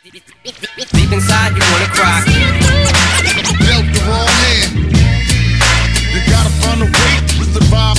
Deep inside, you wanna cry. Dealt the wrong hand. You gotta find a way to survive.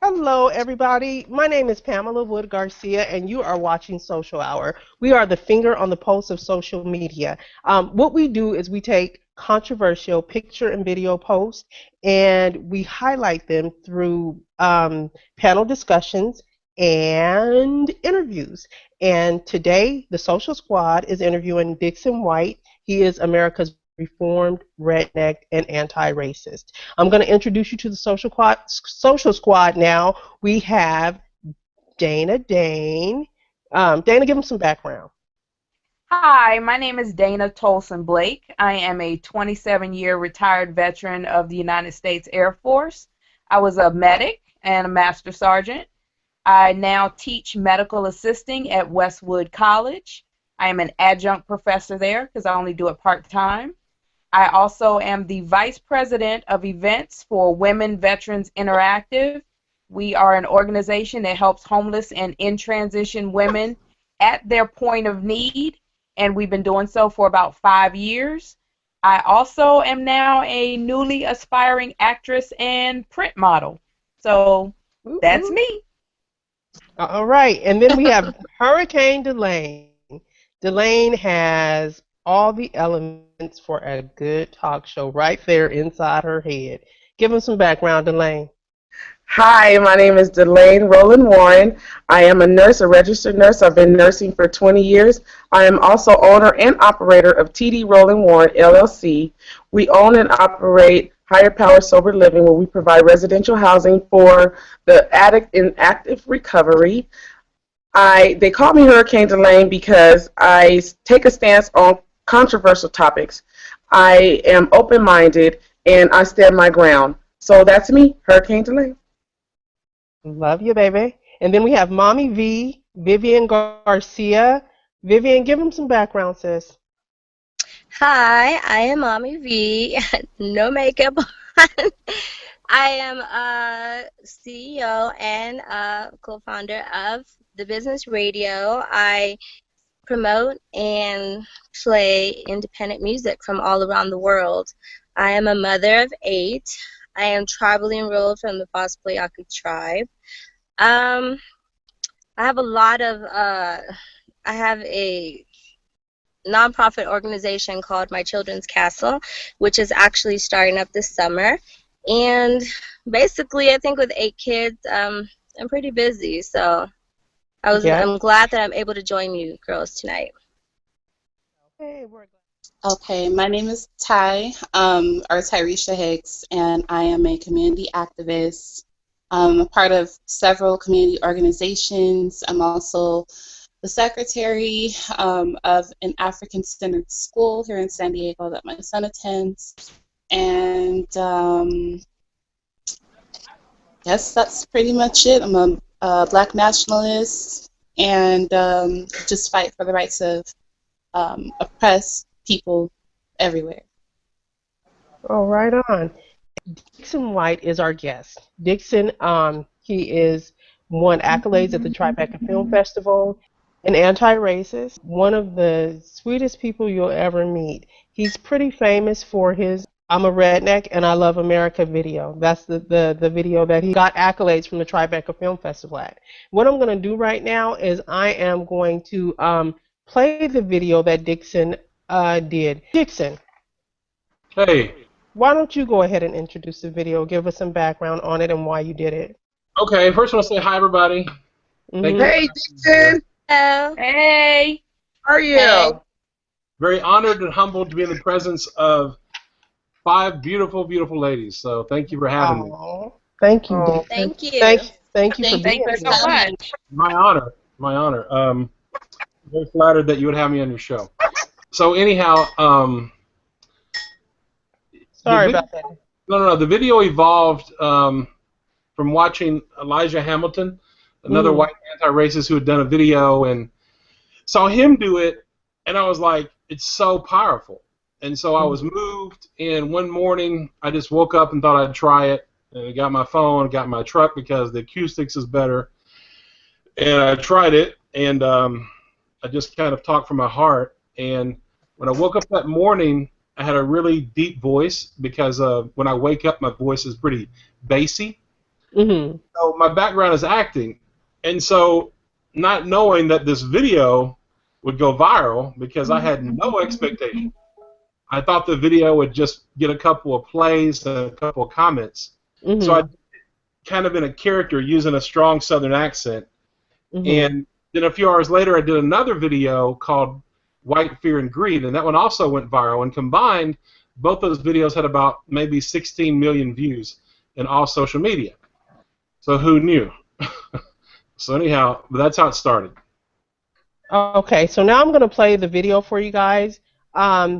Hello, everybody. My name is Pamela Wood Garcia, and you are watching Social Hour. We are the finger on the pulse of social media. What we do is we take controversial picture and video posts and we highlight them through panel discussions and interviews. And today, the Social Squad is interviewing Dixon White. He is America's reformed, redneck, and anti-racist. I'm going to introduce you to the social squad now. We have Dana Dane. Dana, give them some background. Hi, my name is Dana Tolson Blake. I am a 27-year retired veteran of the United States Air Force. I was a medic and a master sergeant. I now teach medical assisting at Westwood College. I am an adjunct professor there because I only do it part-time. I also am the Vice President of Events for Women Veterans Interactive. We are an organization that helps homeless and in-transition women at their point of need, and we've been doing so for about 5 years. I also am now a newly aspiring actress and print model. So that's me. All right, and then we have Hurricane Delane. Delane has all the elements for a good talk show right there inside her head. Give them some background, Delane. Hi, my name is Delane Rowland Warren. I am a nurse, a registered nurse. I've been nursing for 20 years. I am also owner and operator of TD Rowland Warren, LLC. We own and operate Higher Power Sober Living, where we provide residential housing for the addict in active recovery. They call me Hurricane Delane because I take a stance on controversial topics. I am open-minded, and I stand my ground. So that's me, Hurricane Delane. Love you, baby. And then we have Mommy V, Vivian Garcia. Vivian, give them some background, sis. Hi, I am Mommy V. No makeup on. I am a CEO and a co-founder of the Business Radio. I promote and play independent music from all around the world. I am a mother of 8. I am tribally enrolled from the Foss-Playaki tribe. I have a nonprofit organization called My Children's Castle, which is actually starting up this summer. And basically, I think with 8 kids, I'm pretty busy. So I'm glad that I'm able to join you girls tonight. Okay, my name is Ty, or Tyresha Hicks, and I am a community activist. I'm a part of several community organizations. I'm also the secretary of an African-centered school here in San Diego that my son attends. And yes, that's pretty much it. I'm a Black nationalist and just fight for the rights of oppressed people everywhere. All right on. Dixon White is our guest. Dixon, he is won accolades at the Tribeca Film Festival, an anti-racist, one of the sweetest people you'll ever meet. He's pretty famous for his I'm a Redneck and I Love America video. That's the video that he got accolades from the Tribeca Film Festival at. What I'm going to do right now is I am going to play the video that Dixon did. Dixon. Hey. Why don't you go ahead and introduce the video, give us some background on it and why you did it. Okay, first I want to say hi, everybody. Mm-hmm. Hey, Dixon. Hello. Hey. How are you? Hey. Very honored and humbled to be in the presence of 5 beautiful, beautiful ladies. So thank you for having me. Thank you, Dixon. Thank you. Thank you for being Thank you here. so much. My honor. My honor. Very flattered that you would have me on your show. So anyhow, Sorry about that. No. The video evolved from watching Elijah Hamilton, another white anti-racist who had done a video, and saw him do it, and I was like, it's so powerful. And so I was moved, and one morning I just woke up and thought I'd try it, and I got my phone, got my truck because the acoustics is better, And I tried it, and I just kind of talked from my heart. And when I woke up that morning, I had a really deep voice because when I wake up, my voice is pretty bassy. Mm-hmm. So my background is acting, and so not knowing that this video would go viral because I had no expectation. I thought the video would just get a couple of plays and a couple of comments. Mm-hmm. So I kind of in a character using a strong Southern accent. Mm-hmm. And then a few hours later, I did another video called White Fear and Greed, and that one also went viral. And combined, both those videos had about maybe 16 million views in all social media. So who knew? So anyhow, that's how it started. Okay, so now I'm going to play the video for you guys.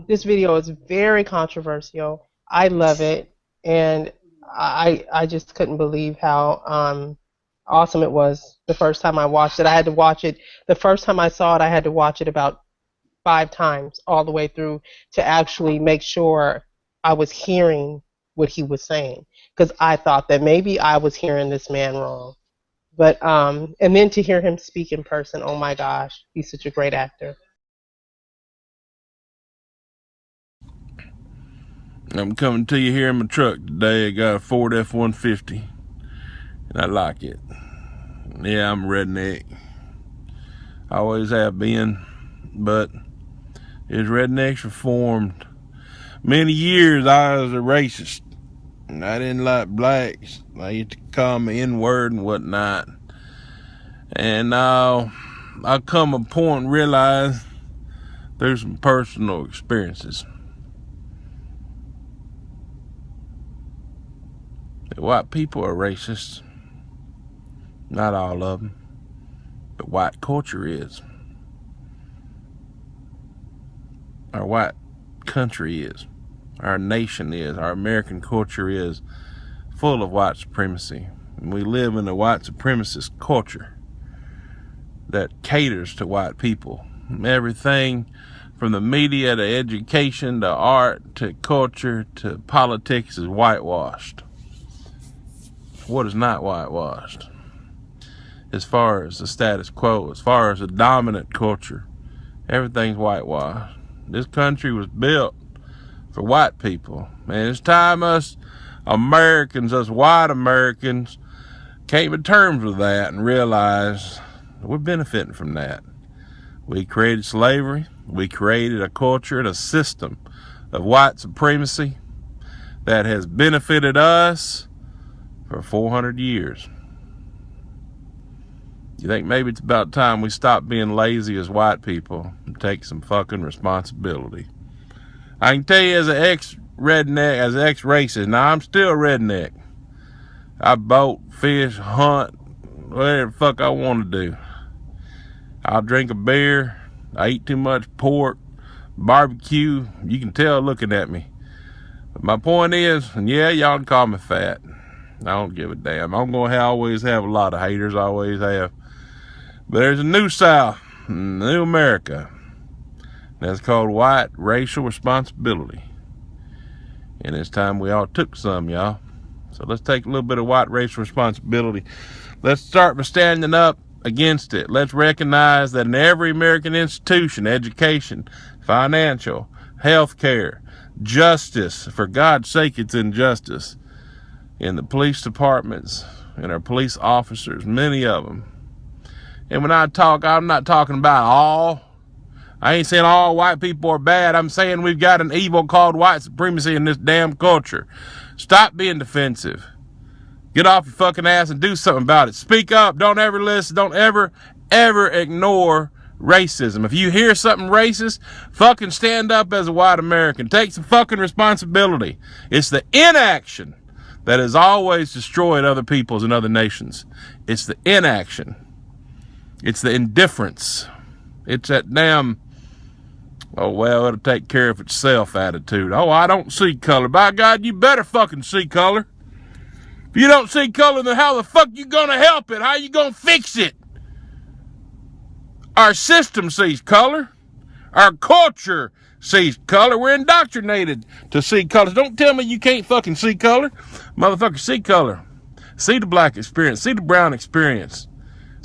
This video is very controversial. I love it, and I just couldn't believe how awesome it was the first time I watched it. I had to watch it. The first time I saw it, I had to watch it about 5 times all the way through to actually make sure I was hearing what he was saying, because I thought that maybe I was hearing this man wrong. But and then to hear him speak in person, oh my gosh, he's such a great actor. I'm coming to you here in my truck today. I got a Ford F-150, and I like it. Yeah, I'm a redneck. I always have been, but as rednecks reformed, many years I was a racist. And I didn't like blacks. I used to call me N-word and whatnot. And now I come a point and realize there's some personal experiences. That white people are racist. Not all of them. But white culture is. Our white country is. Our nation is. Our American culture is full of white supremacy. And we live in a white supremacist culture that caters to white people. Everything from the media to education to art to culture to politics is whitewashed. What is not whitewashed? As far as the status quo, as far as the dominant culture, everything's whitewashed. This country was built for white people. And it's time us Americans, us white Americans, came to terms with that and realized we're benefiting from that. We created slavery. We created a culture and a system of white supremacy that has benefited us for 400 years. You think maybe it's about time we stop being lazy as white people and take some fucking responsibility? I can tell you as an ex-redneck, as an ex-racist, now I'm still a redneck. I boat, fish, hunt, whatever the fuck I want to do. I'll drink a beer. I eat too much pork, barbecue. You can tell looking at me. But my point is, and yeah, y'all can call me fat. I don't give a damn. I'm going to always have a lot of haters, I always have. But there's a new South, a new America. That's called white racial responsibility. And it's time we all took some, y'all. So let's take a little bit of white racial responsibility. Let's start by standing up against it. Let's recognize that in every American institution, education, financial, healthcare, justice, for God's sake, it's injustice, in the police departments, and our police officers, many of them. And when I talk, I'm not talking about all. I ain't saying all white people are bad. I'm saying we've got an evil called white supremacy in this damn culture. Stop being defensive. Get off your fucking ass and do something about it. Speak up. Don't ever listen. Don't ever ignore racism. If you hear something racist, fucking stand up as a white American. Take some fucking responsibility. It's the inaction that has always destroyed other peoples and other nations. It's the inaction. It's the indifference. It's that damn, oh, well, it'll take care of itself attitude. Oh, I don't see color. By God, you better fucking see color. If you don't see color, then how the fuck you gonna help it? How you gonna fix it? Our system sees color. Our culture sees color. We're indoctrinated to see colors. Don't tell me you can't fucking see color. Motherfucker, see color. See the black experience. See the brown experience.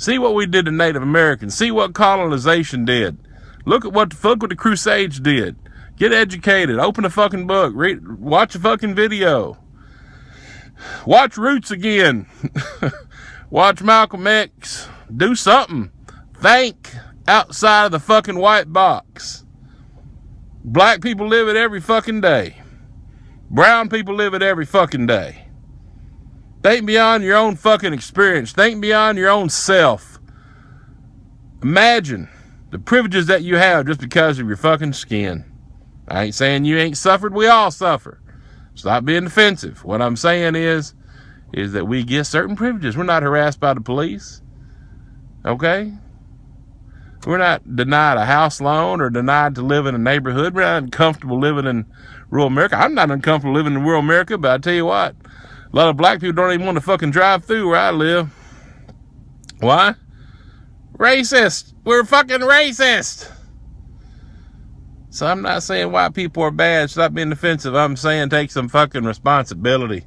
See what we did to Native Americans. See what colonization did. Look what the Crusades did. Get educated. Open a fucking book. Watch a fucking video. Watch Roots again. Watch Malcolm X. Do something. Think outside of the fucking white box. Black people live it every fucking day. Brown people live it every fucking day. Think beyond your own fucking experience. Think beyond your own self. Imagine the privileges that you have just because of your fucking skin. I ain't saying you ain't suffered. We all suffer. Stop being defensive. What I'm saying is that we get certain privileges. We're not harassed by the police. Okay? We're not denied a house loan or denied to live in a neighborhood. We're not uncomfortable living in rural America. I'm not uncomfortable living in rural America, but I tell you what, a lot of black people don't even want to fucking drive through where I live. Why? Racist. We're fucking racist. So I'm not saying white people are bad. Stop being defensive. I'm saying take some fucking responsibility.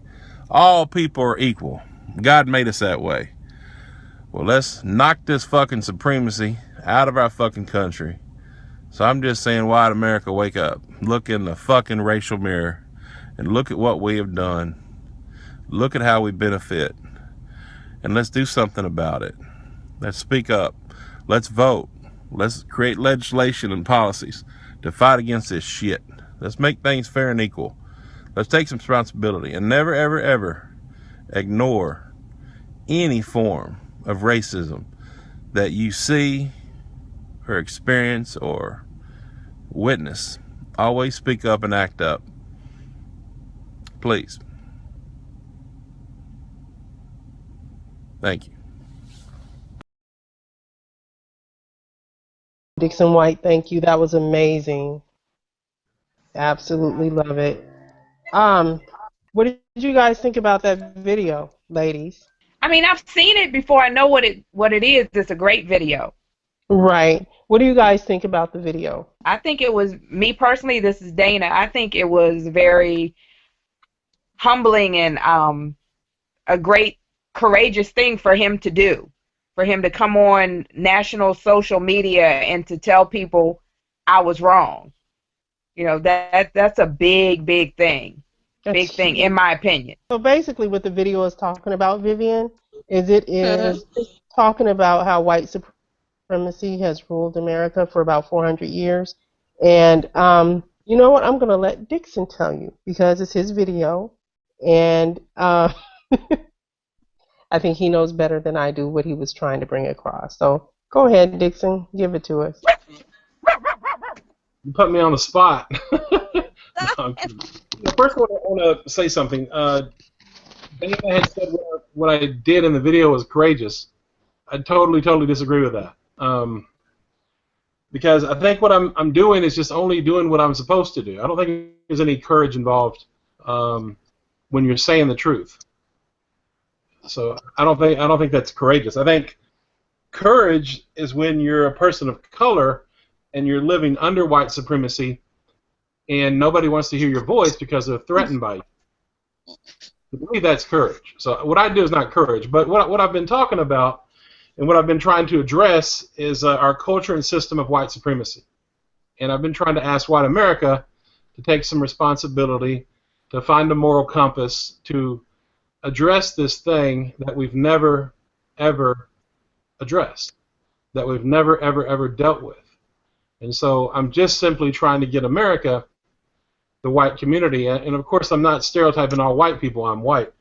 All people are equal. God made us that way. Well, let's knock this fucking supremacy out of our fucking country. So I'm just saying, white America, wake up. Look in the fucking racial mirror and look at what we have done. Look at how we benefit. And let's do something about it. Let's speak up. Let's vote. Let's create legislation and policies to fight against this shit. Let's make things fair and equal. Let's take some responsibility and never, ever, ever ignore any form of racism that you see or experience or witness. Always speak up and act up. Please. Thank you. Dixon White, thank you. That was amazing. Absolutely love it. What did you guys think about that video, ladies? I mean, I've seen it before. I know what it is. It's a great video. Right. What do you guys think about the video? I think it was, me personally, this is Dana, I think it was very humbling and a great, courageous thing for him to do. For him to come on national social media and to tell people I was wrong. You know, that's a big, big thing. Big thing, in my opinion. So basically what the video is talking about, Vivian, is it is talking about how white supremacy has ruled America for about 400 years. And you know what? I'm going to let Dixon tell you because it's his video. And I think he knows better than I do what he was trying to bring across. So go ahead, Dixon. Give it to us. You put me on the spot. First of all, I want to say something. Dana had said what I did in the video was courageous. I totally disagree with that. Because I think what I'm doing is just only doing what I'm supposed to do. I don't think there's any courage involved when you're saying the truth. So I don't think that's courageous. I think courage is when you're a person of color and you're living under white supremacy and nobody wants to hear your voice because they're threatened by you. I believe that's courage. So what I do is not courage, but what I've been talking about and what I've been trying to address is our culture and system of white supremacy. And I've been trying to ask white America to take some responsibility, to find a moral compass, to address this thing that we've never, ever addressed, that we've never, ever, ever dealt with. And so I'm just simply trying to get America, the white community, and of course I'm not stereotyping all white people, I'm white.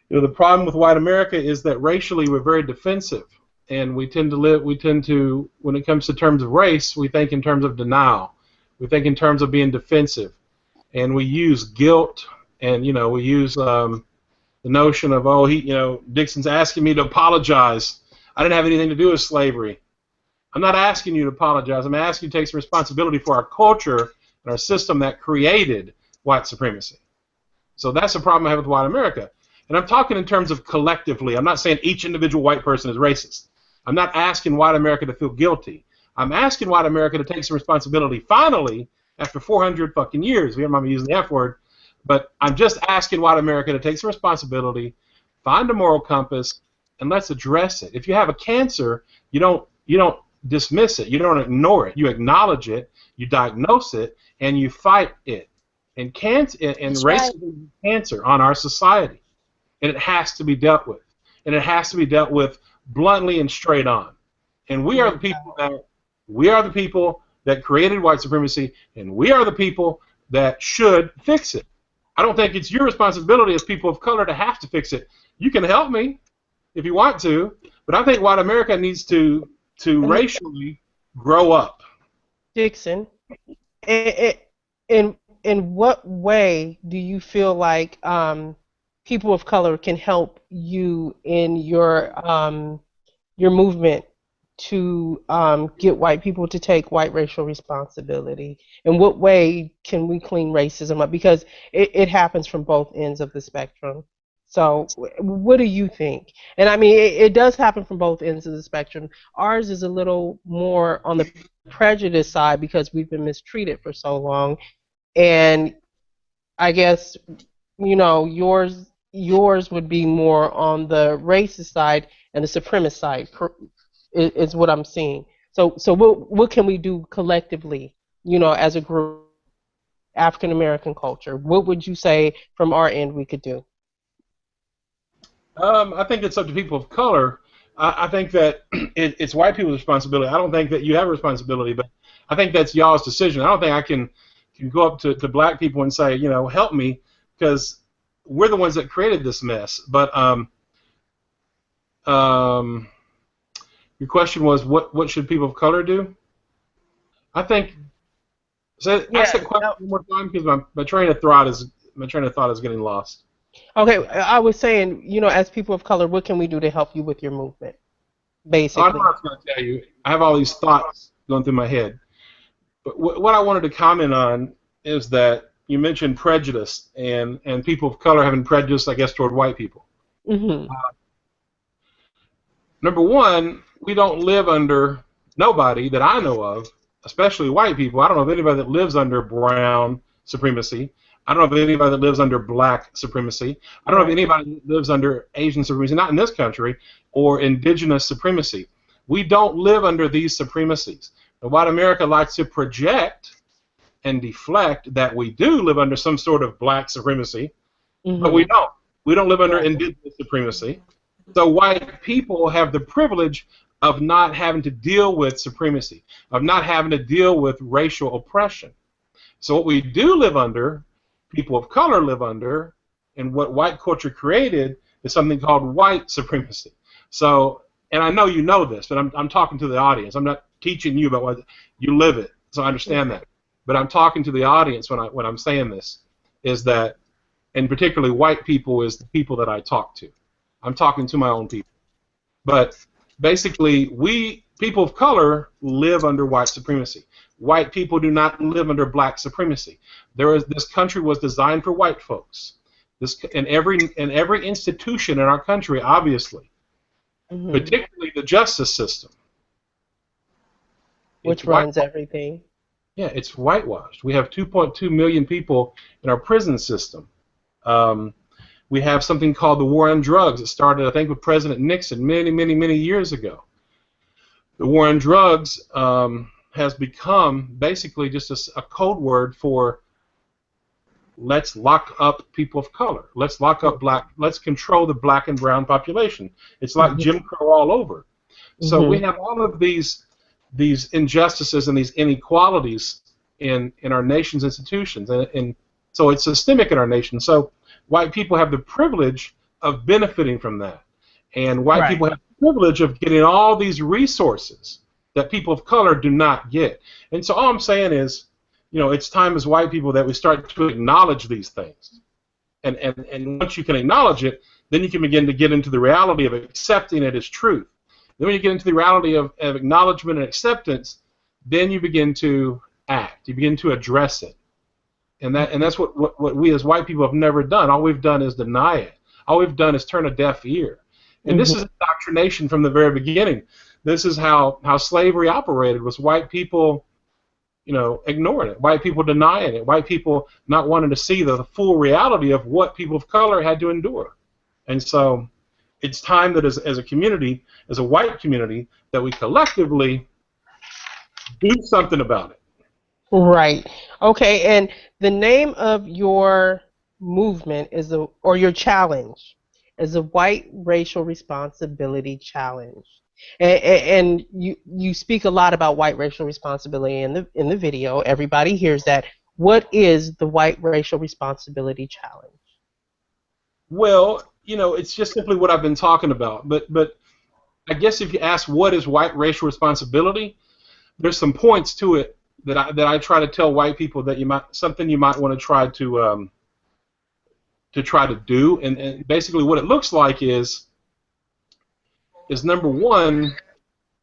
You know, the problem with white America is that racially we're very defensive, and we tend to, when it comes to terms of race, we think in terms of denial. We think in terms of being defensive, and we use guilt, and we use the notion of, Dixon's asking me to apologize. I didn't have anything to do with slavery. I'm not asking you to apologize. I'm asking you to take some responsibility for our culture and our system that created white supremacy. So that's the problem I have with white America. And I'm talking in terms of collectively. I'm not saying each individual white person is racist. I'm not asking white America to feel guilty. I'm asking white America to take some responsibility finally after 400 fucking years. We don't mind me using the F word. But I'm just asking white America to take some responsibility, find a moral compass, and let's address it. If you have a cancer, you don't dismiss it. You don't ignore it. You acknowledge it. You diagnose it, and you fight it. And racism is cancer on our society, and it has to be dealt with. And it has to be dealt with bluntly and straight on. And we are the people that created white supremacy, and we are the people that should fix it. I don't think it's your responsibility as people of color to have to fix it. You can help me if you want to, but I think white America needs to racially grow up. Dixon, in what way do you feel like people of color can help you in your movement to get white people to take white racial responsibility? In what way can we clean racism up? Because it happens from both ends of the spectrum. So what do you think? And I mean, it does happen from both ends of the spectrum. Ours is a little more on the prejudice side because we've been mistreated for so long. And I guess, you know, yours would be more on the racist side and the supremacist side, is what I'm seeing. So what can we do collectively, you know, as a group, African American culture? What would you say from our end we could do? I think it's up to people of color. I think that it's white people's responsibility. I don't think that you have a responsibility, but I think that's y'all's decision. I don't think I can go up to black people and say, you know, help me, because we're the ones that created this mess. But your question was, what should people of color do? I think. So ask that question one more time, because my train of thought is getting lost. Okay, I was saying, you know, as people of color, what can we do to help you with your movement? Basically. I know what I was going to tell you. I have all these thoughts going through my head. But what I wanted to comment on is that you mentioned prejudice and people of color having prejudice, I guess, toward white people. Mm-hmm. Number one, we don't live under, nobody that I know of, especially white people. I don't know of anybody that lives under brown supremacy. I don't know of anybody that lives under black supremacy. I don't know of anybody that lives under Asian supremacy, not in this country, or indigenous supremacy. We don't live under these supremacies. And white America likes to project and deflect that we do live under some sort of black supremacy, but we don't. We don't live under indigenous supremacy. So white people have the privilege of not having to deal with supremacy, of not having to deal with racial oppression. So what we do live under, people of color live under, and what white culture created is something called white supremacy. So, and I know you know this, but I'm talking to the audience. I'm not teaching you about what you live it, so I understand that. But I'm talking to the audience when I'm saying this, is that, and particularly white people is the people that I talk to. I'm talking to my own people. But basically, we, people of color, live under white supremacy. White people do not live under black supremacy. This country was designed for white folks. And every institution in our country, obviously, particularly the justice system, which runs everything. Yeah, it's whitewashed. We have 2.2 million people in our prison system. We have something called the war on drugs. It started, I think, with President Nixon many, many, many years ago. The war on drugs has become basically just a code word for let's lock up people of color. Let's lock up let's control the black and brown population. It's like Jim Crow all over. So we have all of these injustices and these inequalities in our nation's institutions, and so it's systemic in our nation. So white people have the privilege of benefiting from that, and white people have the privilege of getting all these resources that people of color do not get. And so all I'm saying is, you know, it's time as white people that we start to acknowledge these things, and once you can acknowledge it, then you can begin to get into the reality of accepting it as truth. Then when you get into the reality of acknowledgement and acceptance, then you begin to act. You begin to address it. And that's what we as white people have never done. All we've done is deny it. All we've done is turn a deaf ear. And this is indoctrination from the very beginning. This is how slavery operated, was white people, you know, ignoring it, white people denying it, white people not wanting to see the full reality of what people of color had to endure. And so it's time that as a community, as a white community, that we collectively do something about it. Right. Okay, and the name of your movement is or your challenge is a White Racial Responsibility Challenge. And you speak a lot about white racial responsibility in the video. Everybody hears that. What is the White Racial Responsibility Challenge? Well, it's just simply what I've been talking about. But I guess if you ask what is white racial responsibility, there's some points to it that I try to tell white people that you might want to try to do. And basically what it looks like is number one,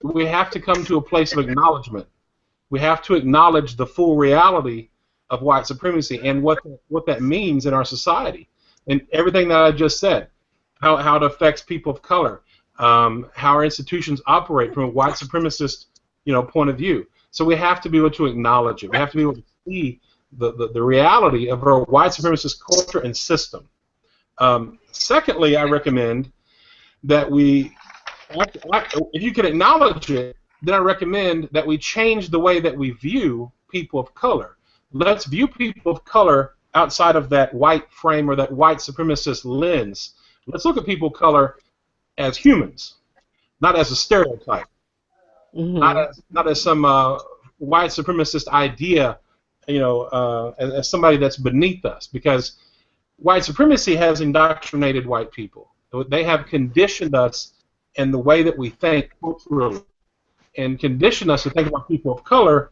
we have to come to a place of acknowledgement. We have to acknowledge the full reality of white supremacy and what that means in our society, and everything that I just said, how it affects people of color, how our institutions operate from a white supremacist point of view. So we have to be able to acknowledge it. We have to be able to see the reality of our white supremacist culture and system. Secondly, I recommend that if you can acknowledge it, then I recommend that we change the way that we view people of color. Let's view people of color outside of that white frame or that white supremacist lens. Let's look at people of color as humans, not as a stereotype, not as some white supremacist idea, as somebody that's beneath us. Because white supremacy has indoctrinated white people. They have conditioned us in the way that we think culturally, and conditioned us to think about people of color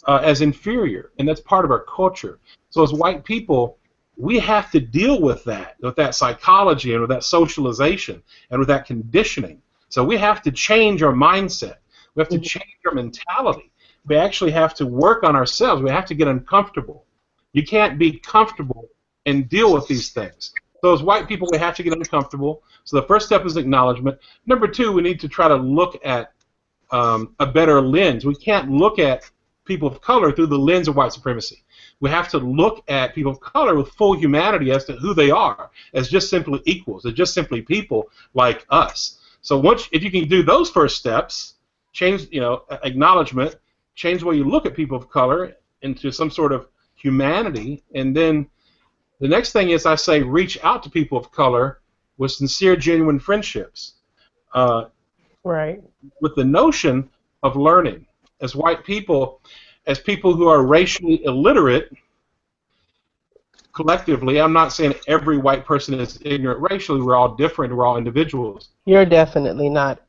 as inferior, and that's part of our culture. So as white people, we have to deal with that psychology and with that socialization and with that conditioning. So we have to change our mindset. We have to change our mentality. We actually have to work on ourselves. We have to get uncomfortable. You can't be comfortable and deal with these things. So as white people, we have to get uncomfortable. So the first step is acknowledgement. Number two, we need to try to look at a better lens. We can't look at people of color through the lens of white supremacy. We have to look at people of color with full humanity as to who they are, as just simply equals, as just simply people like us. So if you can do those first steps, change, acknowledgement, change the way you look at people of color into some sort of humanity, and then the next thing is I say reach out to people of color with sincere, genuine friendships. Right. With the notion of learning. As white people, as people who are racially illiterate, collectively, I'm not saying every white person is ignorant racially. We're all different. We're all individuals. You're definitely not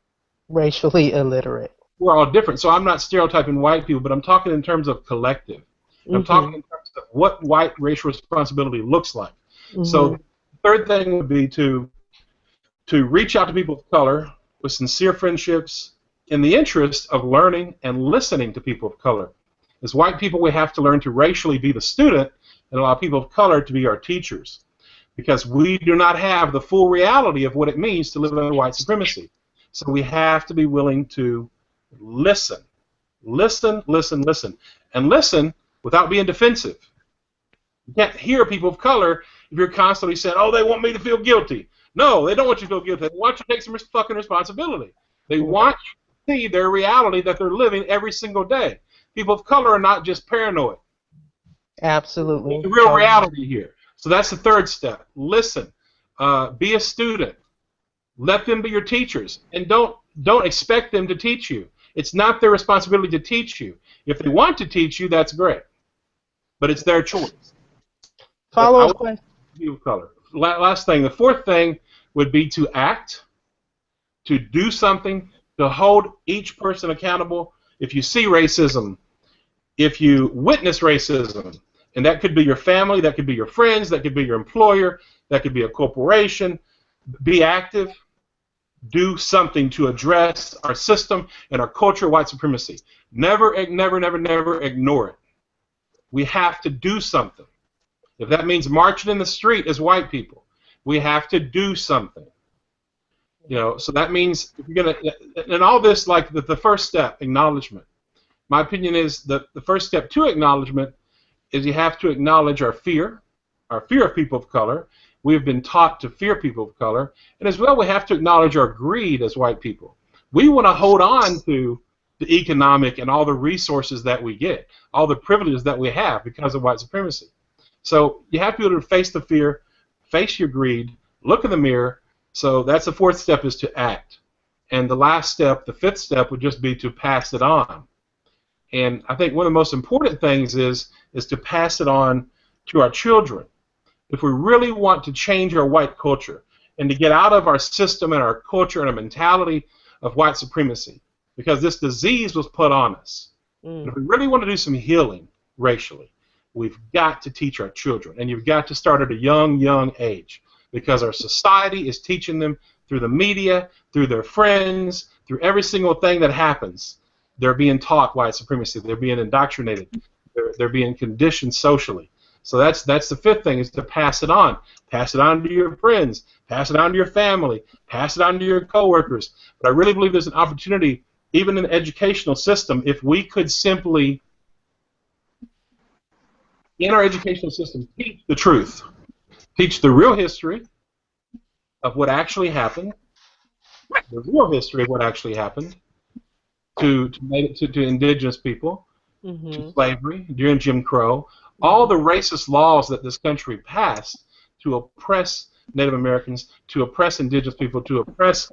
racially illiterate. We're all different. So I'm not stereotyping white people, but I'm talking in terms of collective. I'm talking in terms of what white racial responsibility looks like. So the third thing would be to reach out to people of color with sincere friendships in the interest of learning and listening to people of color. As white people, we have to learn to racially be the student and allow people of color to be our teachers, because we do not have the full reality of what it means to live under white supremacy. So we have to be willing to listen, listen, listen, listen, and listen without being defensive. You can't hear people of color if you're constantly saying, oh, they want me to feel guilty. No, they don't want you to feel guilty. They want you to take some fucking responsibility. They want you to see their reality that they're living every single day. People of color are not just paranoid. Absolutely. There's a real reality here. So that's the third step. Listen. Be a student. Let them be your teachers. And don't expect them to teach you. It's not their responsibility to teach you. If they want to teach you, that's great. But it's their choice. Follow-up question. People of color. Last thing. The fourth thing would be to act, to do something, to hold each person accountable. If you see racism, if you witness racism, and that could be your family, that could be your friends, that could be your employer, that could be a corporation, be active, do something to address our system and our culture of white supremacy. Never, never, never, never ignore it. We have to do something. If that means marching in the street as white people, we have to do something. So that means if you're gonna, and all this, like the first step, acknowledgement. My opinion is that the first step to acknowledgement is you have to acknowledge our fear of people of color, we have been taught to fear people of color, and as well we have to acknowledge our greed as white people. We want to hold on to the economic and all the resources that we get, all the privileges that we have because of white supremacy. So you have to be able to face the fear, face your greed, look in the mirror. So that's the fourth step, is to act. And the last step, the fifth step, would just be to pass it on. And I think one of the most important things is to pass it on to our children. If we really want to change our white culture and to get out of our system and our culture and our mentality of white supremacy, because this disease was put on us. And if we really want to do some healing racially, we've got to teach our children. And you've got to start at a young age, because our society is teaching them through the media, through their friends, through every single thing that happens. They're being taught white supremacy. They're being indoctrinated. They're being conditioned socially. So that's the fifth thing, is to pass it on. Pass it on to your friends. Pass it on to your family. Pass it on to your coworkers. But I really believe there's an opportunity, even in the educational system, if we could simply, in our educational system, teach the truth. Teach the real history of what actually happened, the real history of what actually happened to indigenous people, to slavery, during Jim Crow, all the racist laws that this country passed to oppress Native Americans, to oppress indigenous people, to oppress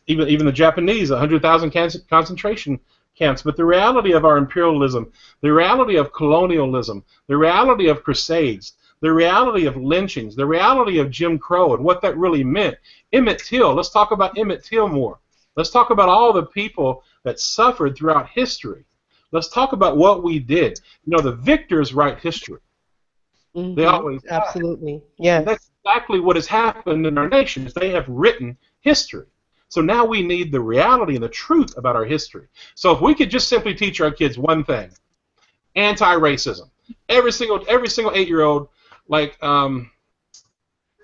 even the Japanese, 100,000 concentration camps. But the reality of our imperialism, the reality of colonialism, the reality of crusades, the reality of lynchings, the reality of Jim Crow and what that really meant. Emmett Till, let's talk about Emmett Till more. Let's talk about all the people that suffered throughout history. Let's talk about what we did. You know, the victors write history. They always have. Absolutely. Yes. And that's exactly what has happened in our nation, is they have written history. So now we need the reality and the truth about our history. So if we could just simply teach our kids one thing, anti-racism. Every single 8-year-old, like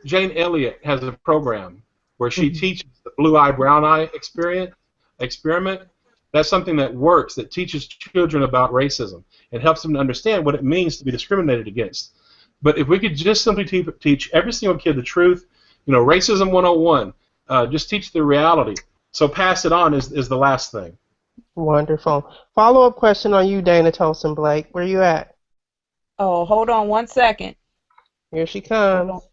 Jane Elliott has a program where she teaches the blue eye, brown eye experiment. That's something that works, that teaches children about racism and helps them to understand what it means to be discriminated against. But if we could just simply teach every single kid the truth, you know, racism 101, just teach the reality. So pass it on is the last thing. Wonderful. Follow-up question on you, Dana Tolson Blake. Where you at? Oh, hold on one second. Here she comes.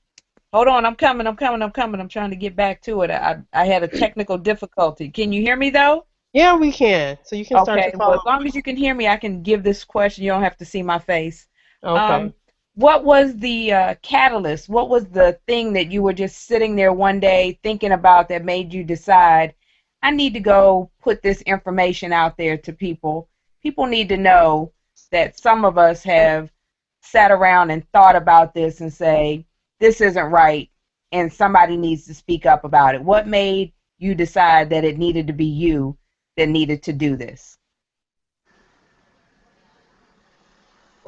Hold on, I'm coming. I'm trying to get back to it. I had a technical difficulty. Can you hear me, though? Yeah, we can. So you can start to follow. Well, as long as you can hear me, I can give this question. You don't have to see my face. Okay. What was the catalyst? What was the thing that you were just sitting there one day thinking about that made you decide, I need to go put this information out there to people? People need to know that some of us have sat around and thought about this and say, this isn't right, and somebody needs to speak up about it. What made you decide that it needed to be you that needed to do this?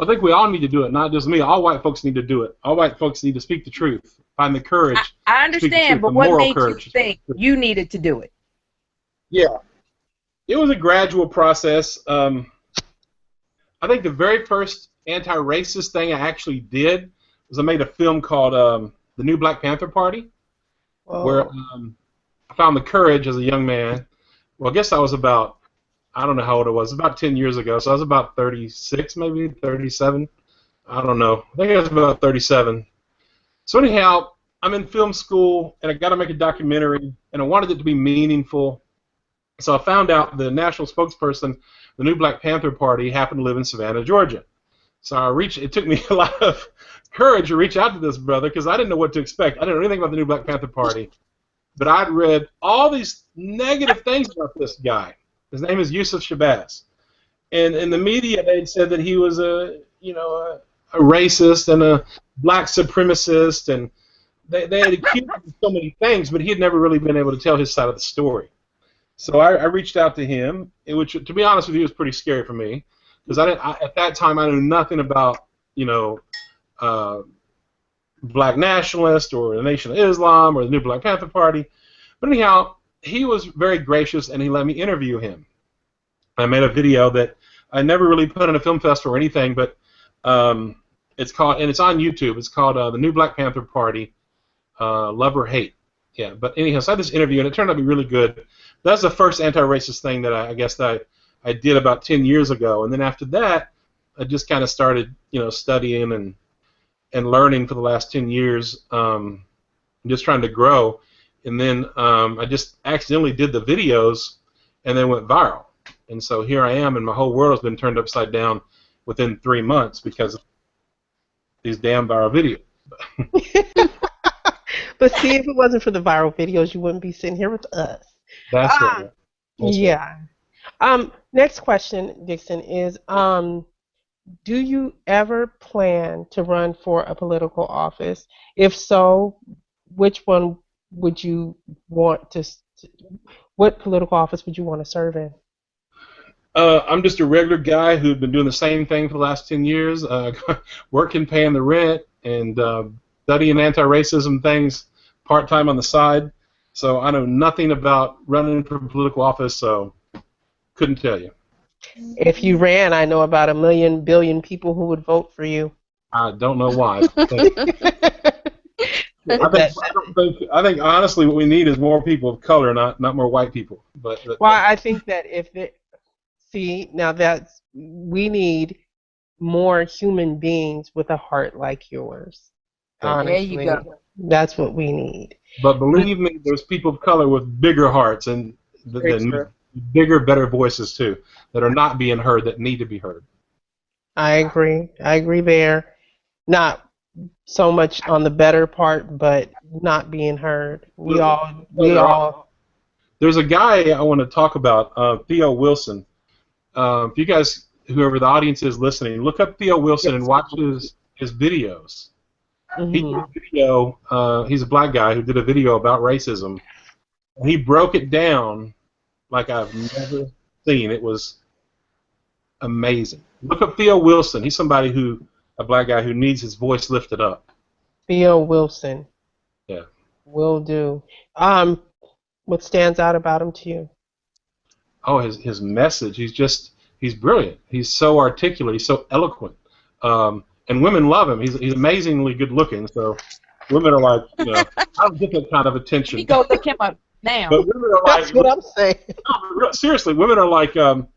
I think we all need to do it, not just me. All white folks need to do it. All white folks need to speak the truth, find the courage. I understand, but what made you think you needed to do it? Yeah, it was a gradual process. I think the very first anti-racist thing I actually did was I made a film called The New Black Panther Party, where I found the courage as a young man. Well, I guess I was about, I don't know how old I was, about 10 years ago, so I was about 36, maybe 37. I don't know. I think I was about 37. So anyhow, I'm in film school, and I got to make a documentary, and I wanted it to be meaningful. So I found out the national spokesperson, the New Black Panther Party, happened to live in Savannah, Georgia. So it took me a lot of courage to reach out to this brother, because I didn't know what to expect. I didn't know anything about the New Black Panther Party, but I'd read all these negative things about this guy. His name is Yusuf Shabazz, and in the media they'd said that he was a racist and a black supremacist, and they had accused him of so many things, but he had never really been able to tell his side of the story. So I reached out to him, which, to be honest with you, was pretty scary for me, because at that time I knew nothing about black nationalists or the Nation of Islam or the New Black Panther Party. But anyhow, he was very gracious, and he let me interview him. I made a video that I never really put in a film festival or anything, but it's called, and it's on YouTube. It's called The New Black Panther Party, Love or Hate. Yeah, but anyhow, so I had this interview, and it turned out to be really good. That's the first anti-racist thing that I guess that I did about 10 years ago, and then after that, I just kind of started, studying and learning for the last 10 years, just trying to grow. And then I just accidentally did the videos, and they went viral. And so here I am, and my whole world has been turned upside down within 3 months because of these damn viral videos. But see, if it wasn't for the viral videos, you wouldn't be sitting here with us. That's right. That's yeah. Right. Next question, Dixon, is do you ever plan to run for a political office? If so, which one would you want to? What political office would you want to serve in? I'm just a regular guy who's been doing the same thing for the last 10 years, working, paying the rent, and studying anti-racism things part-time on the side. So I know nothing about running for political office, so couldn't tell you. If you ran, I know about 1 billion people who would vote for you. I don't know why. I think honestly what we need is more people of color, not more white people. But well, I think that we need more human beings with a heart like yours. Honestly, there you go. That's what we need. But believe me, there's people of color with bigger hearts and bigger, better voices too that are not being heard that need to be heard. I agree there. Not so much on the better part, but not being heard. We all. There's a guy I want to talk about, Theo Wilson. If you guys, whoever the audience is listening, look up Theo Wilson and watch his videos. Mm-hmm. He did a video. He's a black guy who did a video about racism. And he broke it down like I've never seen. It was amazing. Look up Theo Wilson. He's a black guy who needs his voice lifted up. Theo Wilson. Yeah. Will do. What stands out about him to you? Oh, his message. He's brilliant. He's so articulate. He's so eloquent. And women love him. He's amazingly good looking. So women are like, I don't get that kind of attention. You go look him up now. But women are That's what I'm saying. No, seriously, women are like, Wilson.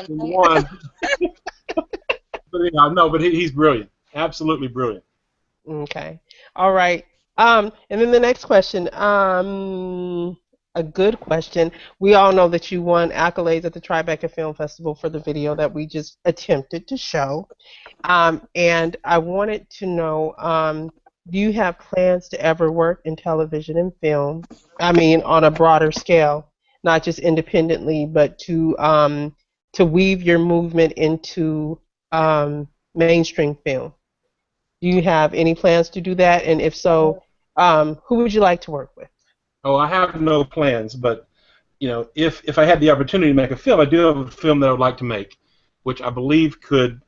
One. But he's brilliant. Absolutely brilliant. Okay. All right. And then the next question. A good question. We all know that you won accolades at the Tribeca Film Festival for the video that we just attempted to show. And I wanted to know, do you have plans to ever work in television and film? I mean, on a broader scale, not just independently, but to weave your movement into mainstream film. Do you have any plans to do that? And if so, who would you like to work with? Oh, I have no plans, but if I had the opportunity to make a film, I do have a film that I would like to make, which I believe could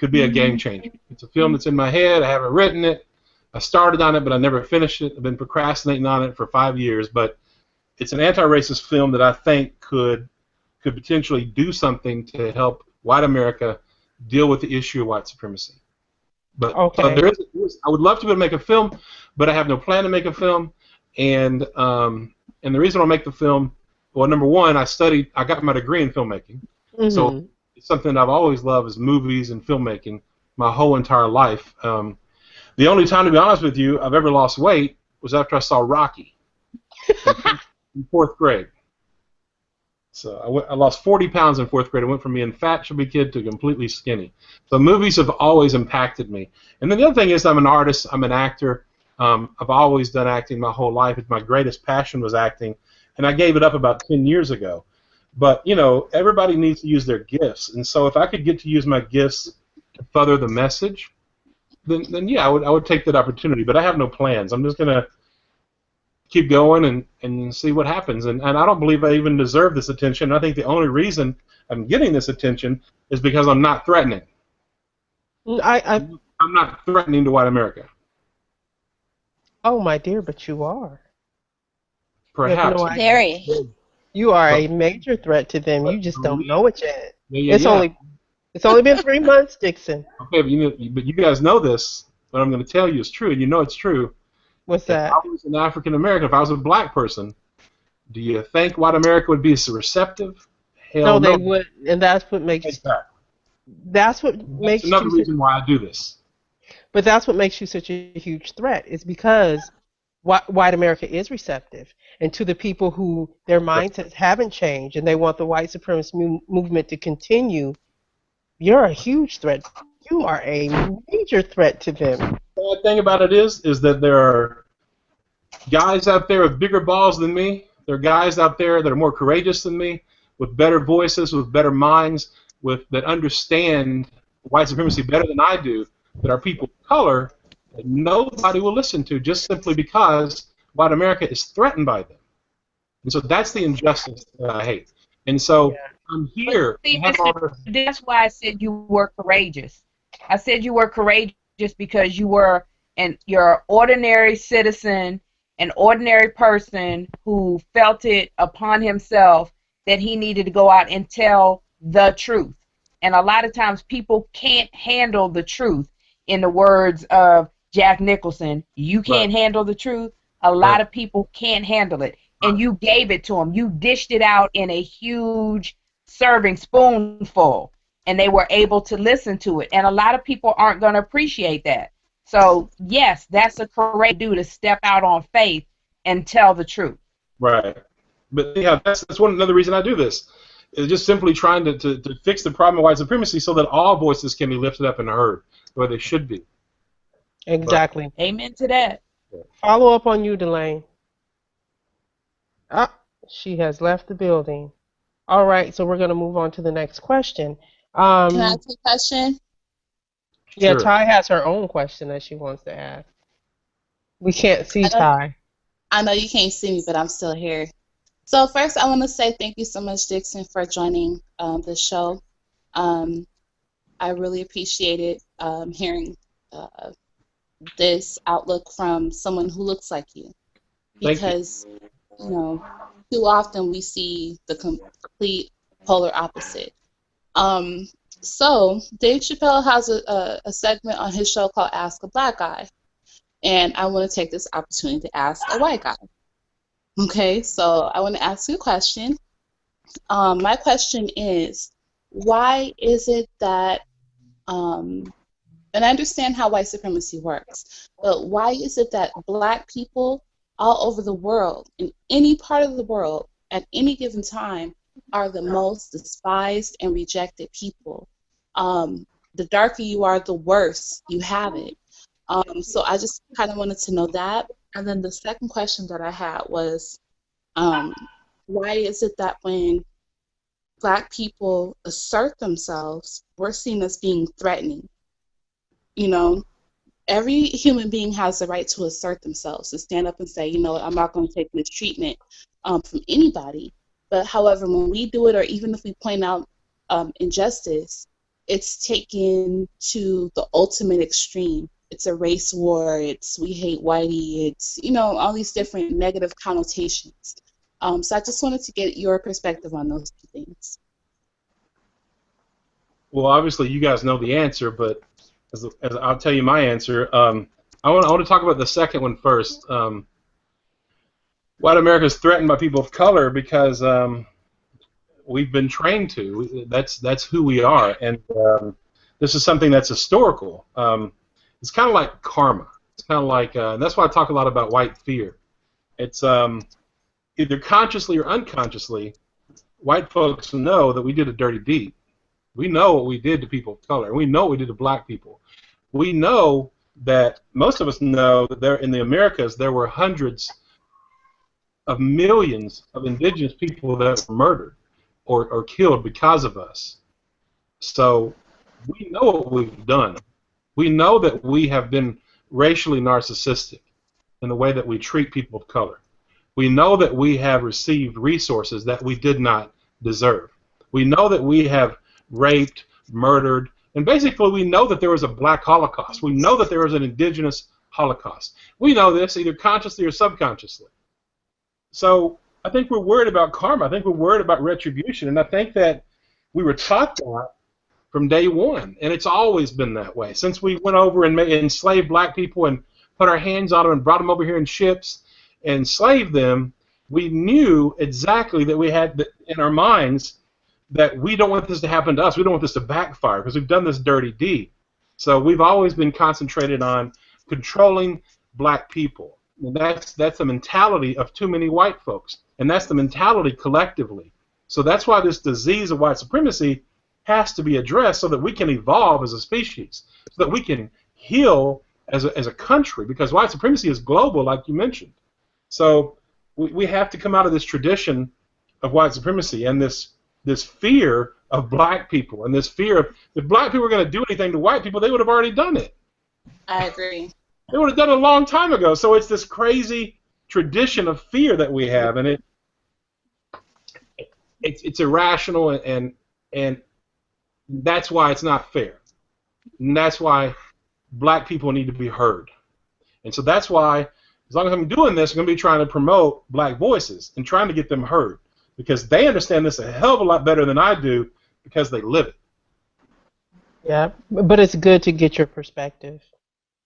be a game changer. It's a film that's in my head. I haven't written it. I started on it, but I never finished it. I've been procrastinating on it for 5 years, but it's an anti-racist film that I think could potentially do something to help white America deal with the issue of white supremacy. But okay. I would love to be able to make a film, but I have no plan to make a film. And the reason I'll make the film, well, number one, I got my degree in filmmaking. Mm-hmm. So it's something that I've always loved is movies and filmmaking my whole entire life. The only time, to be honest with you, I've ever lost weight was after I saw Rocky in 4th grade. So I lost 40 pounds in 4th grade. I went from being fat, chubby kid to completely skinny. So movies have always impacted me. And then the other thing is I'm an artist. I'm an actor. I've always done acting my whole life. My greatest passion was acting, and I gave it up about 10 years ago. But, everybody needs to use their gifts. And so if I could get to use my gifts to further the message, then yeah, I would take that opportunity. But I have no plans. I'm just going to keep going and see what happens. And I don't believe I even deserve this attention. I think the only reason I'm getting this attention is because I'm not threatening. I'm not threatening to white America. Oh, my dear, but you are. Perhaps. Very. You are a major threat to them. You just don't know it yet. It's only been 3 months, Dixon. Okay, but you guys know this. what I'm going to tell you is true, and you know it's true. What's If that? I was an African American, if I was a black person, do you think white America would be so receptive? No, Hell they no. would, and Exactly. that's what That's makes another you reason why I do this. but that's what makes you such a huge threat. Is because white America is receptive, and to the people who their Right. mindsets haven't changed and they want the white supremacist movement to continue, you're a huge threat. You are a major threat to them. The bad thing about it is that there are guys out there with bigger balls than me. There are guys out there that are more courageous than me, with better voices, with better minds, that understand white supremacy better than I do, that are people of color that nobody will listen to just simply because white America is threatened by them. And so that's the injustice that I hate. And so I'm But here to see, have all Mr. this. That's why I said you were courageous. I said you were courageous because you're an ordinary citizen, an ordinary person who felt it upon himself that he needed to go out and tell the truth. And a lot of times people can't handle the truth. In the words of Jack Nicholson, you Right, can't handle the truth. A right, lot of people can't handle it. And you gave it to them. You dished it out in a huge serving spoonful, and they were able to listen to it. And a lot of people aren't going to appreciate that. So, yes, that's a courageous do to step out on faith and tell the truth. right. But yeah, that's another reason I do this. Is just simply trying to fix the problem of white supremacy so that all voices can be lifted up and heard the way they should be. But Exactly. Amen to that. Follow up on you, Delane. Ah, she has left the building. All right, so we're going to move on to the next question. Can I Um, ask a question? yeah, sure. Ty has her own question that she wants to ask. We can't see I know, Ty. I know you can't see me, but I'm still here. So first, I want to say thank you so much, Dixon, for joining the show. Um, I really appreciated hearing uh, this outlook from someone who looks like you, Thank you. because you know too often we see the complete polar opposite. Um, so Dave Chappelle has a segment on his show called Ask a Black Guy, and I want to take this opportunity to ask a white guy. Okay, so I want to ask you a question. My question is, why is it that, and I understand how white supremacy works, but why is it that black people all over the world, in any part of the world, at any given time, are the most despised and rejected people? The darker you are, the worse you have it. So I just kind of wanted to know that. And then the second question that I had was, um, why is it that when black people assert themselves, we're seen as being threatening? You know, every human being has the right to assert themselves, to stand up and say, you know what, I'm not going to take this treatment from anybody. But however, when we do it, or even if we point out injustice, it's taken to the ultimate extreme. It's a race war. It's we hate whitey. It's, you know, all these different negative connotations. So I just wanted to get your perspective on those two things. Well, obviously you guys know the answer, but as I'll tell you my answer. I want to talk about the second one first. White America is threatened by people of color because we've been trained to. That's who we are, and this is something that's historical. It's kind of like karma. It's kind of like, and that's why I talk a lot about white fear. It's either consciously or unconsciously, white folks know that we did a dirty deed. We know what we did to people of color. We know what we did to black people. We know that most of us know that there in the Americas there were hundreds of millions of indigenous people that were murdered or killed because of us. So we know what we've done. We know that we have been racially narcissistic in the way that we treat people of color. We know that we have received resources that we did not deserve. We know that we have raped, murdered, and basically we know that there was a black Holocaust. We know that there was an indigenous Holocaust. We know this either consciously or subconsciously. So I think we're worried about karma. I think we're worried about retribution, and I think that we were taught that from day one, and it's always been that way. Since we went over and enslaved black people and put our hands on them and brought them over here in ships and enslaved them, we knew exactly that we had in our minds that we don't want this to happen to us. We don't want this to backfire because we've done this dirty deed. So we've always been concentrated on controlling black people. And that's the mentality of too many white folks, and that's the mentality collectively. So that's why this disease of white supremacy has to be addressed so that we can evolve as a species, so that we can heal as a country, because white supremacy is global, like you mentioned. So we have to come out of this tradition of white supremacy and this fear of black people, and this fear of if black people were going to do anything to white people, they would have already done it. I agree. They would have done it a long time ago. So it's this crazy tradition of fear that we have, and it's irrational, and that's why it's not fair. And that's why black people need to be heard. And so that's why, as long as I'm doing this, I'm going to be trying to promote black voices and trying to get them heard, because they understand this a hell of a lot better than I do because they live it. Yeah, but it's good to get your perspective.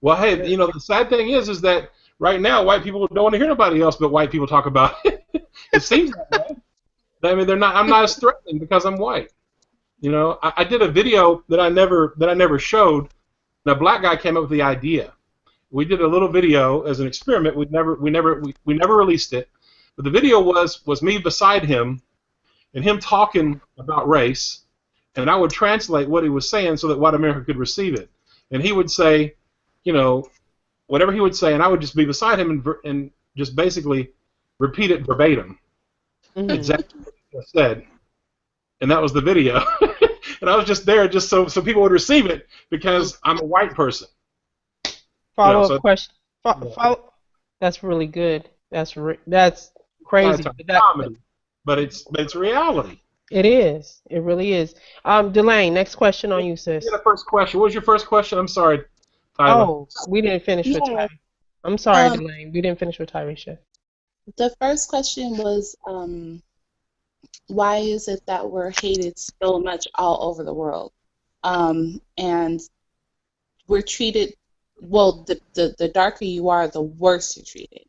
Well, hey, the sad thing is that right now white people don't want to hear nobody else but white people talk about it. It seems that way. I mean, I'm not as threatening because I'm white. I did a video that I never showed. And a black guy came up with the idea. We did a little video as an experiment. We never released it. But the video was me beside him and him talking about race, and I would translate what he was saying so that white America could receive it. And he would say, whatever he would say, and I would just be beside him and just basically repeat it verbatim. Mm-hmm. Exactly what he said. And that was the video. And I was just there just so people would receive it because I'm a white person. Follow-up question. That's really good. That's crazy. Comedy, but it's reality. It is. It really is. Delane, next question on you, sis. The first question. What was your first question? I'm sorry, Tyler. Oh, we didn't finish with Tyre. I'm sorry, Delane. We didn't finish with Tyresha. The first question was, why is it that we're hated so much all over the world? And we're treated, well, the darker you are, the worse you're treated.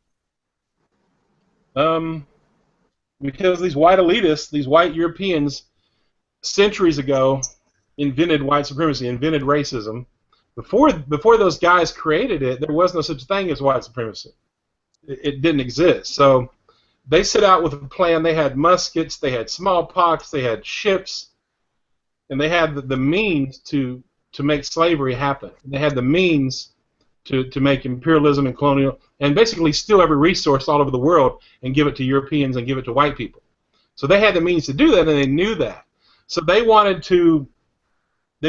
Because these white elitists, these white Europeans, centuries ago invented white supremacy, invented racism. Before those guys created it, there was no such thing as white supremacy. It didn't exist. So they set out with a plan. They had muskets, they had smallpox, they had ships, and they had the means to make slavery happen. They had the means to make imperialism and colonial, and basically steal every resource all over the world and give it to Europeans and give it to white people. So they had the means to do that, and they knew that. So they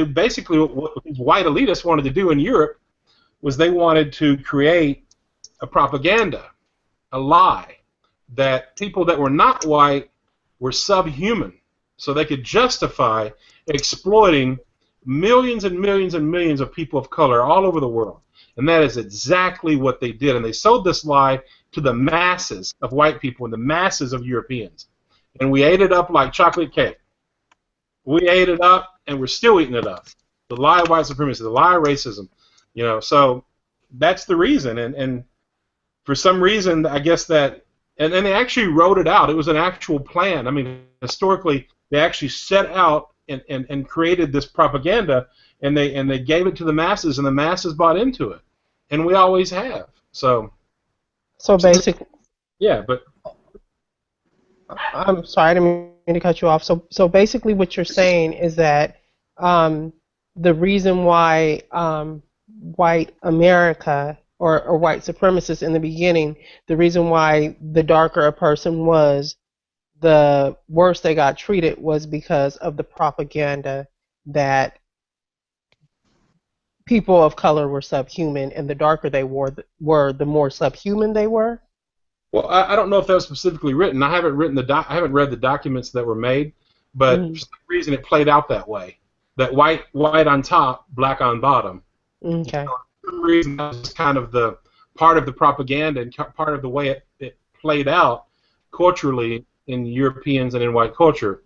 basically, what these white elitists wanted to do in Europe was they wanted to create a propaganda, a lie, that people that were not white were subhuman, so they could justify exploiting millions and millions and millions of people of color all over the world. And that is exactly what they did. And they sold this lie to the masses of white people and the masses of Europeans. And we ate it up like chocolate cake. We ate it up, and we're still eating it up. The lie of white supremacy, the lie of racism. So that's the reason. And for some reason, I guess that, and they actually wrote it out. It was an actual plan. I mean, historically, they actually set out and created this propaganda, and they gave it to the masses, and the masses bought into it, and we always have. So basically, yeah. But I'm sorry, I didn't mean to cut you off. So basically, what you're saying is that the reason why white America or white supremacists in the beginning, the reason why the darker a person was, the worse they got treated was because of the propaganda that people of color were subhuman, and the darker they were, the more subhuman they were. Well, I don't know if that was specifically written. I haven't read the documents that were made, but for some reason it played out that way. That white on top, black on bottom. Okay. For some reason that was kind of the part of the propaganda and part of the way it played out culturally in Europeans and in white culture.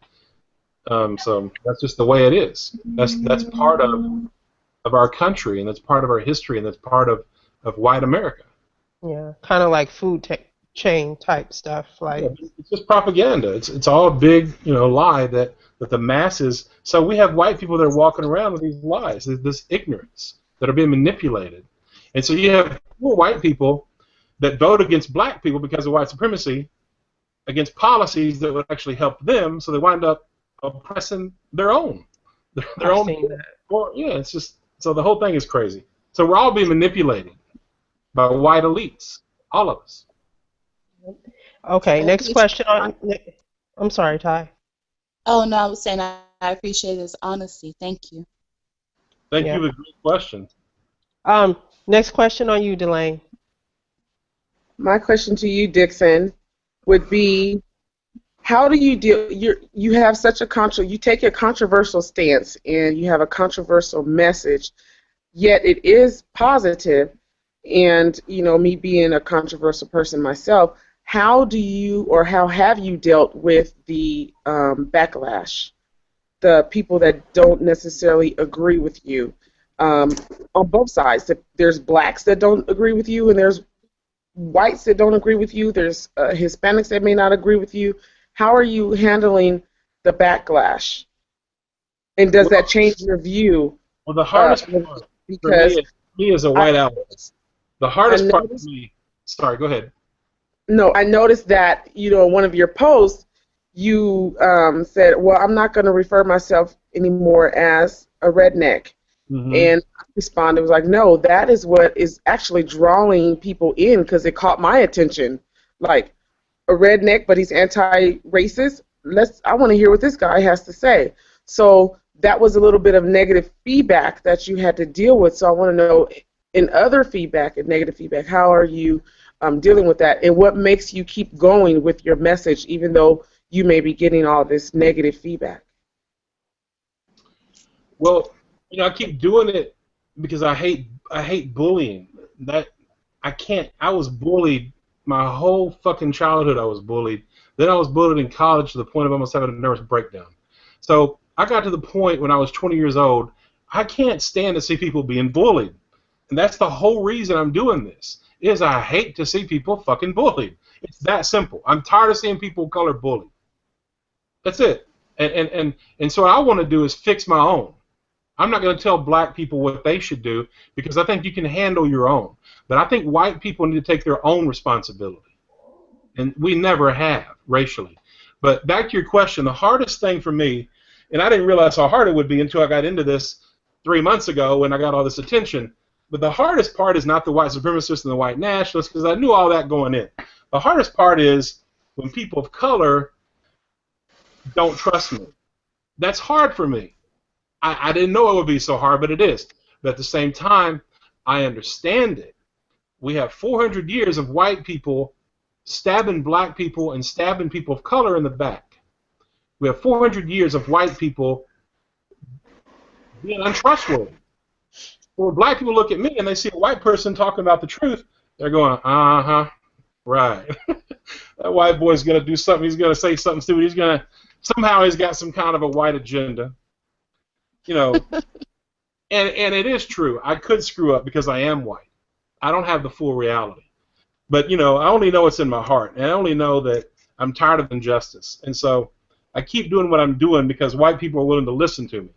So that's just the way it is. That's part of our country, and that's part of our history, and that's part of white America. Yeah, kind of like food chain type stuff. Yeah, Like, it's just propaganda. It's all a big lie that the masses. So we have white people that are walking around with these lies, this ignorance that are being manipulated, and so you have poor white people that vote against black people because of white supremacy, against policies that would actually help them. So they wind up oppressing their own. Their I've own. seen that. Well, yeah, it's just so the whole thing is crazy. So we're all being manipulated by white elites, all of us. Okay, I next appreciate question on. I'm sorry, Ty. Oh no, I was saying I appreciate his honesty. Thank you. Thank Yeah. you for the great question. Next question on you, Delane. My question to you, Dixon, would be, how do you deal? You have such a you take a controversial stance and you have a controversial message, yet it is positive. And me being a controversial person myself, how do you or how have you dealt with the backlash, the people that don't necessarily agree with you, on both sides? There's blacks that don't agree with you, and there's whites that don't agree with you. There's Hispanics that may not agree with you. How are you handling the backlash? And does that change your view? Well, the hardest part for Because me as a white ally, the hardest part for noticed- me. Sorry, go ahead. No, I noticed that, one of your posts, you said, well, I'm not going to refer myself anymore as a redneck. Mm-hmm. And I responded, was like, no, that is what is actually drawing people in, because it caught my attention. Like, a redneck, but he's anti-racist. I want to hear what this guy has to say. So that was a little bit of negative feedback that you had to deal with. So I want to know, in other feedback and negative feedback, how are you dealing with that, and what makes you keep going with your message even though you may be getting all this negative feedback? Well, I keep doing it because I hate bullying. I was bullied my whole fucking childhood. I was bullied. Then I was bullied in college to the point of almost having a nervous breakdown. So I got to the point when I was 20 years old, I can't stand to see people being bullied. And that's the whole reason I'm doing this, is I hate to see people fucking bullied. It's that simple. I'm tired of seeing people of color bullied. That's it. And so what I want to do is fix my own. I'm not going to tell black people what they should do, because I think you can handle your own. But I think white people need to take their own responsibility. And we never have, racially. But back to your question, the hardest thing for me, and I didn't realize how hard it would be until I got into this 3 months ago when I got all this attention, but the hardest part is not the white supremacists and the white nationalists, because I knew all that going in. The hardest part is when people of color don't trust me. That's hard for me. I didn't know it would be so hard, but it is. But at the same time, I understand it. We have 400 years of white people stabbing black people and stabbing people of color in the back. We have 400 years of white people being untrustworthy. When black people look at me and they see a white person talking about the truth, they're going, uh-huh, right. That white boy's going to do something. He's going to say something stupid. Somehow he's got some kind of a white agenda. And it is true. I could screw up because I am white. I don't have the full reality. But, I only know what's in my heart. And I only know that I'm tired of injustice. And so I keep doing what I'm doing because white people are willing to listen to me.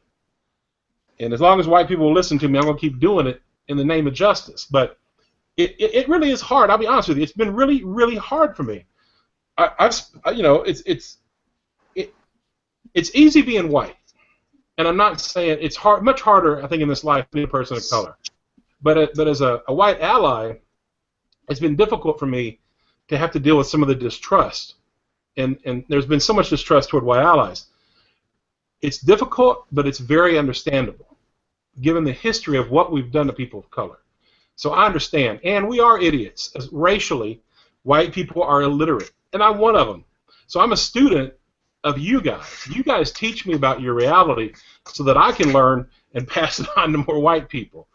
And as long as white people will listen to me, I'm going to keep doing it in the name of justice. But it really is hard. I'll be honest with you. It's been really, really hard for me. It's easy being white. And I'm not saying it's hard, much harder, I think, in this life being a person of color. But as a white ally, it's been difficult for me to have to deal with some of the distrust. And there's been so much distrust toward white allies. It's difficult, but it's very understandable, given the history of what we've done to people of color. So I understand. And we are idiots. Racially, white people are illiterate. And I'm one of them. So I'm a student of you guys. You guys teach me about your reality so that I can learn and pass it on to more white people.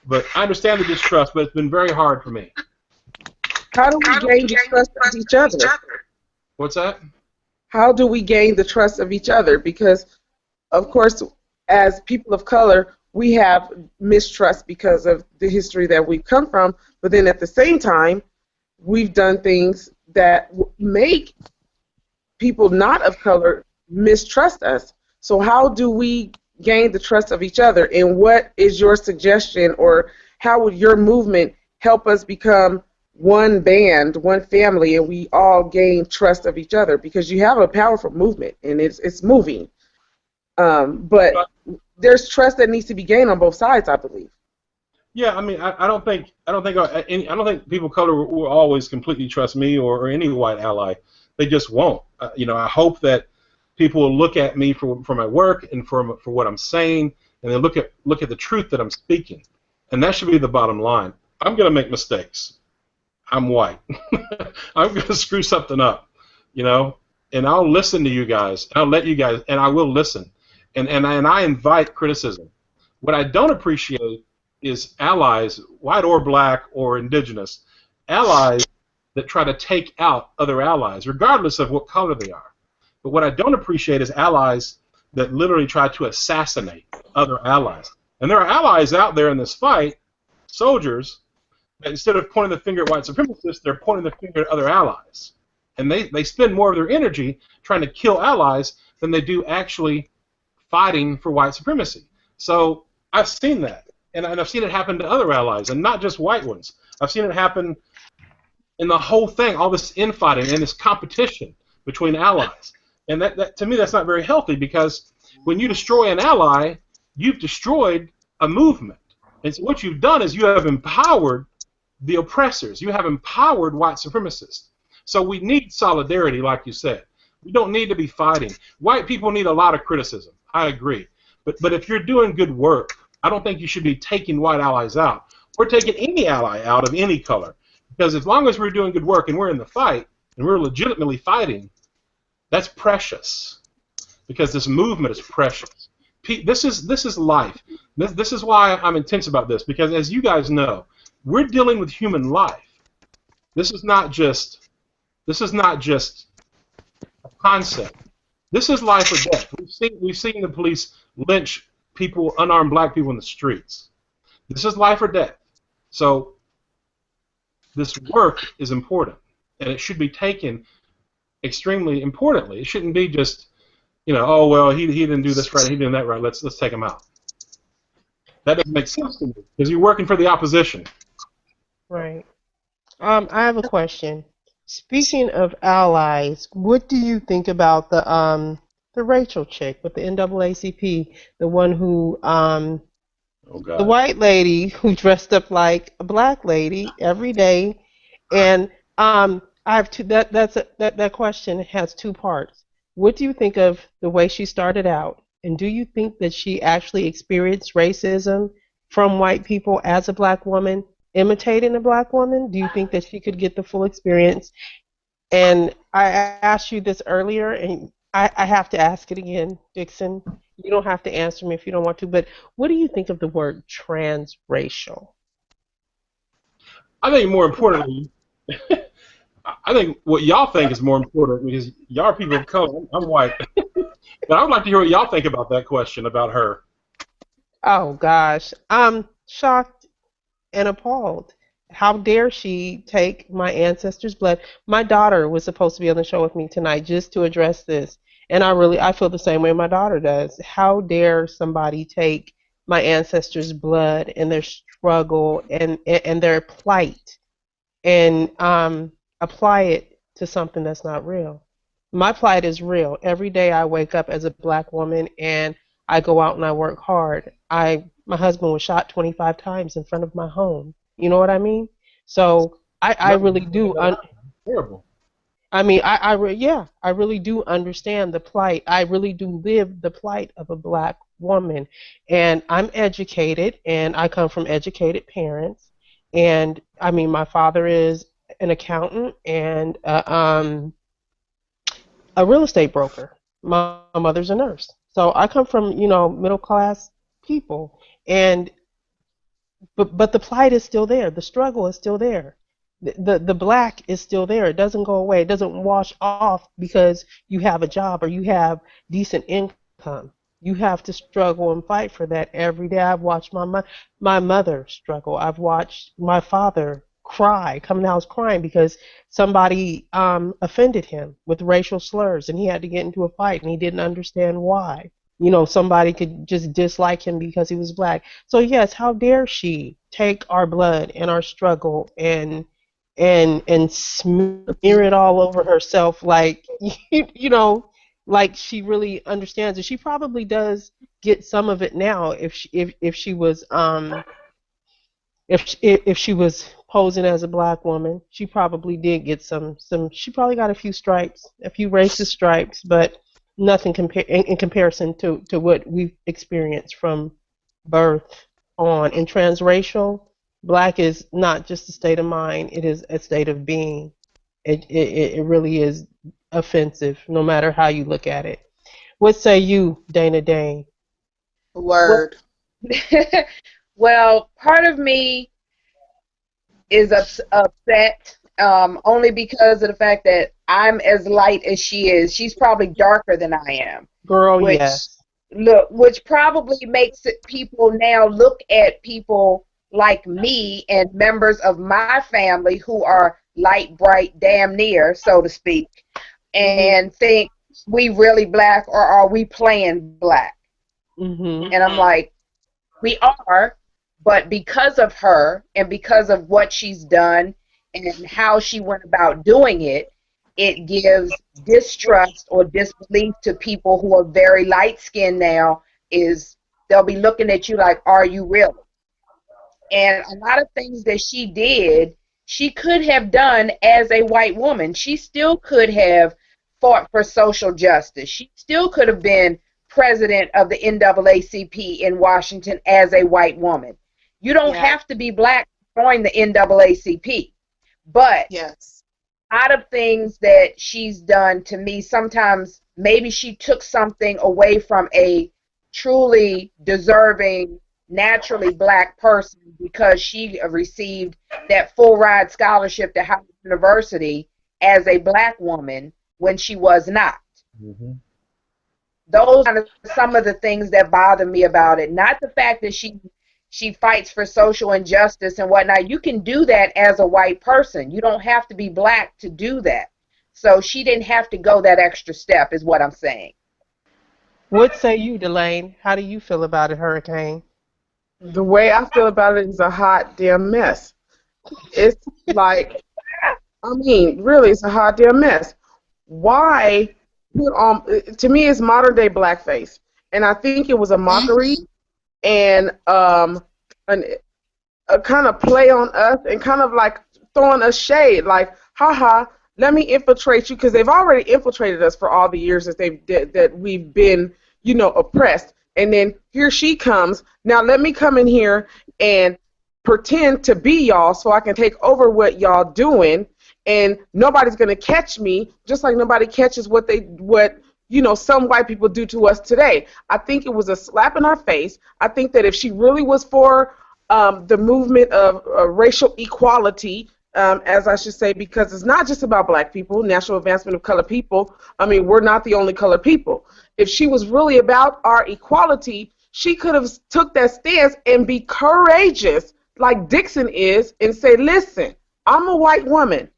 But I understand the distrust, but it's been very hard for me. How do we gain the trust of each other? What's that? How do we gain the trust of each other? Because of course, as people of color, we have mistrust because of the history that we've come from. But then at the same time, we've done things that make people not of color mistrust us. So how do we gain the trust of each other? And what is your suggestion, or how would your movement help us become one band, one family, and we all gain trust of each other? Because you have a powerful movement, and it's moving. But there's trust that needs to be gained on both sides, I believe. Yeah, I mean, I don't think people of color will always completely trust me or any white ally. They just won't. I hope that people will look at me for my work and for what I'm saying, and they look at the truth that I'm speaking, and that should be the bottom line. I'm gonna make mistakes. I'm white. I'm gonna screw something up, and I'll listen to you guys. I'll let you guys, and I will listen, and I invite criticism. What I don't appreciate is allies, white or black or indigenous, allies that try to take out other allies, regardless of what color they are. But what I don't appreciate is allies that literally try to assassinate other allies. And there are allies out there in this fight, soldiers, that instead of pointing the finger at white supremacists, they're pointing the finger at other allies. And they spend more of their energy trying to kill allies than they do actually fighting for white supremacy. So I've seen that. And I've seen it happen to other allies, and not just white ones. I've seen it happen in the whole thing, all this infighting and this competition between allies. And that to me, that's not very healthy, because when you destroy an ally, you've destroyed a movement. And so what you've done is you have empowered the oppressors. You have empowered white supremacists. So we need solidarity, like you said. We don't need to be fighting. White people need a lot of criticism. I agree. But if you're doing good work, I don't think you should be taking white allies out or taking any ally out of any color. Because as long as we're doing good work and we're in the fight and we're legitimately fighting, that's precious. Because this movement is precious. This is life. This is why I'm intense about this. Because as you guys know, we're dealing with human life. This is not just a concept. This is life or death. We've seen the police lynch people, unarmed black people in the streets. This is life or death. So this work is important, and it should be taken extremely importantly. It shouldn't be just, oh well, he didn't do this right, he did that right. Let's take him out. That doesn't make sense to me, because you're working for the opposition. Right. I have a question. Speaking of allies, what do you think about the Rachel chick with the NAACP, the one who Oh God. the white lady who dressed up like a black lady every day, and I have two. That question has two parts. What do you think of the way she started out, and do you think that she actually experienced racism from white people as a black woman, imitating a black woman? Do you think that she could get the full experience? And I asked you this earlier, and I have to ask it again, Dixon. You don't have to answer me if you don't want to, but what do you think of the word transracial? I think more importantly, I think what y'all think is more important, because y'all are people of color. I'm white. But I would like to hear what y'all think about that question about her. Oh gosh, I'm shocked and appalled. How dare she take my ancestors' blood? My daughter was supposed to be on the show with me tonight just to address this, and I feel the same way my daughter does. How dare somebody take my ancestors' blood and their struggle and their plight and apply it to something that's not real? My plight is real. Every day I wake up as a black woman and I go out and I work hard. My husband was shot 25 times in front of my home. You know what I mean? So I really do. Terrible. I mean, I really do understand the plight. I really do live the plight of a black woman. And I'm educated, and I come from educated parents. And I mean, my father is an accountant and a real estate broker. My mother's a nurse. So I come from, middle class people. And but the plight is still there. The struggle is still there. The black is still there. It doesn't go away. It doesn't wash off because you have a job or you have decent income. You have to struggle and fight for that every day. I've watched my mother struggle. I've watched my father cry, come in the house crying because somebody offended him with racial slurs, and he had to get into a fight, and he didn't understand why. You know, somebody could just dislike him because he was black. So yes, how dare she take our blood and our struggle and smear it all over herself like you know, like she really understands it. She probably does get some of it now if she was if she was posing as a black woman. She probably did get some. She probably got a few stripes, a few racist stripes, but nothing in comparison to what we've experienced from birth on. And transracial, black is not just a state of mind; it is a state of being. It really is offensive, no matter how you look at it. What say you, Dana Dane? Well, Word. well, part of me is upset only because of the fact that I'm as light as she is. She's probably darker than I am, Girl, which yes. which probably makes it people now look at people like me and members of my family who are light, bright, damn near, so to speak, and think we really black or are we playing black? Mm-hmm. And I'm like, we are, but because of her and because of what she's done and how she went about doing it, it gives distrust or disbelief to people who are very light skinned now. Is they'll be looking at you like, are you really? And a lot of things that she did, she could have done as a white woman. She still could have fought for social justice. She still could have been president of the NAACP in Washington as a white woman. You don't Yeah. have to be black to join the NAACP. But Yes. a lot of things that she's done to me, sometimes maybe she took something away from a truly deserving, naturally black person because she received that full ride scholarship to Howard University as a black woman when she was not. Mm-hmm. Those are some of the things that bother me about it. Not the fact that she fights for social injustice and whatnot. You can do that as a white person. You don't have to be black to do that. So she didn't have to go that extra step, is what I'm saying. What say you, Delane? How do you feel about it, Hurricane? The way I feel about it is a hot damn mess. It's like, I mean, really, it's a hot damn mess. Why put on, to me, it's modern day blackface. And I think it was a mockery and an, a kind of play on us and kind of like throwing us shade, like, haha, let me infiltrate you, because they've already infiltrated us for all the years that we've been, you know, oppressed. And then here she comes. Now let me come in here and pretend to be y'all so I can take over what y'all doing, and nobody's gonna catch me, just like nobody catches what you know, some white people do to us today. I think it was a slap in our face. I think that if she really was for the movement of racial equality, as I should say, because it's not just about black people, national advancement of colored people. I mean, we're not the only colored people. If she was really about our equality, she could have took that stance and be courageous like Dixon is and say, listen, I'm a white woman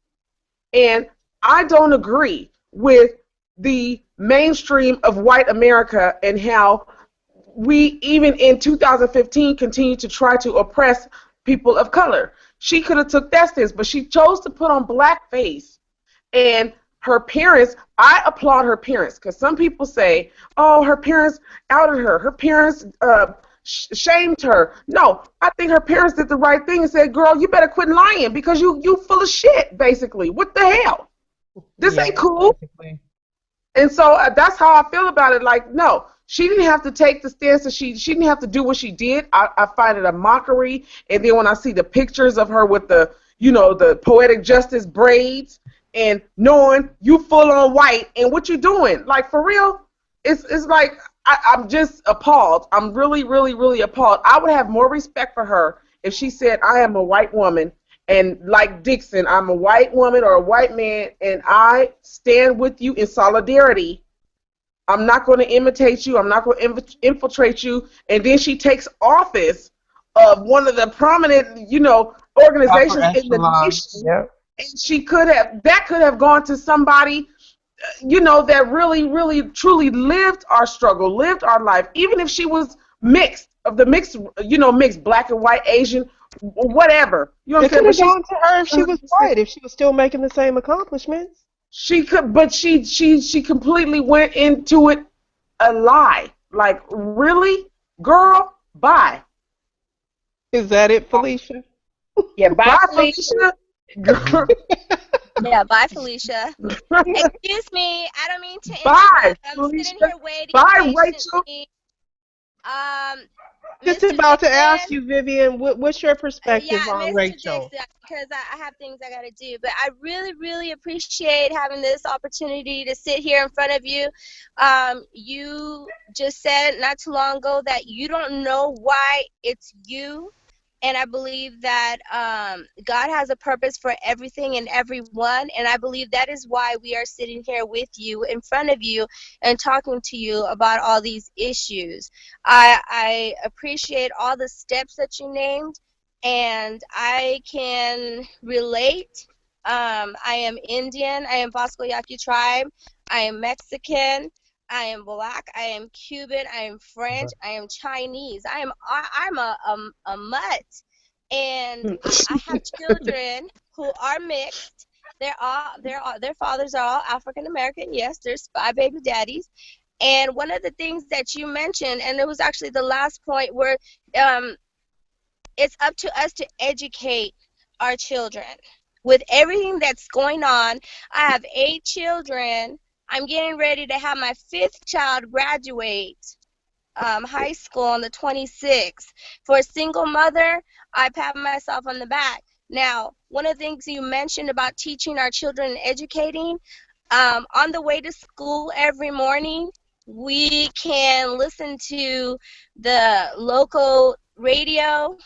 and I don't agree with the mainstream of white America and how we, even in 2015, continue to try to oppress people of color. She could have took that stance, but she chose to put on blackface. And her parents, I applaud her parents, because some people say, oh, her parents outed her. Her parents shamed her. No, I think her parents did the right thing and said, girl, you better quit lying because you full of shit, basically. What the hell? This ain't cool. Basically. And so that's how I feel about it. Like, no, she didn't have to take the stance that she didn't have to do what she did. I find it a mockery. And then when I see the pictures of her with the, you know, the poetic justice braids and knowing you full on white and what you doing, like, for real, it's like I'm just appalled. I'm really, really, really appalled. I would have more respect for her if she said, I am a white woman. And like Dixon, I'm a white woman or a white man, and I stand with you in solidarity I'm not going to imitate you. I'm not going to infiltrate you. And then she takes office of one of the prominent, Upper organizations in the echelon. nation. Yep. And that could have gone to somebody, that really, really, truly lived our struggle, lived our life, even if she was mixed, black and white, Asian, whatever. You know what It I'm could have saying? gone to her if she was white, if she was still making the same accomplishments. She could, but she completely went into it a lie. Like, really, girl? Bye. Is that it, Felicia? Yeah, Bye, Felicia. Girl. Yeah, bye, Felicia. Excuse me, I don't mean to Bye, interrupt. I'm Felicia. sitting here waiting Bye, Rachel. patiently. Just Mr. about to ask Dixon, you, Vivian, what's your perspective yeah, on Mr. Rachel? Dixon, because I have things I gotta do. But I really, really appreciate having this opportunity to sit here in front of you. You just said not too long ago that you don't know why it's you. And I believe that God has a purpose for everything and everyone. And I believe that is why we are sitting here with you, in front of you, and talking to you about all these issues. I appreciate all the steps that you named, and I can relate. I am Indian. I am Bosco Yaqui tribe. I am Mexican. I am black. I am Cuban. I am French. I am Chinese. I'm a mutt, and I have children who are mixed. Their fathers are all African American. Yes, there's 5 baby daddies. And one of the things that you mentioned, and it was actually the last point, where it's up to us to educate our children. With everything that's going on, I have 8 children. I'm getting ready to have my 5th child graduate high school on the 26th. For a single mother, I pat myself on the back. Now, one of the things you mentioned about teaching our children and educating, on the way to school every morning, we can listen to the local radio.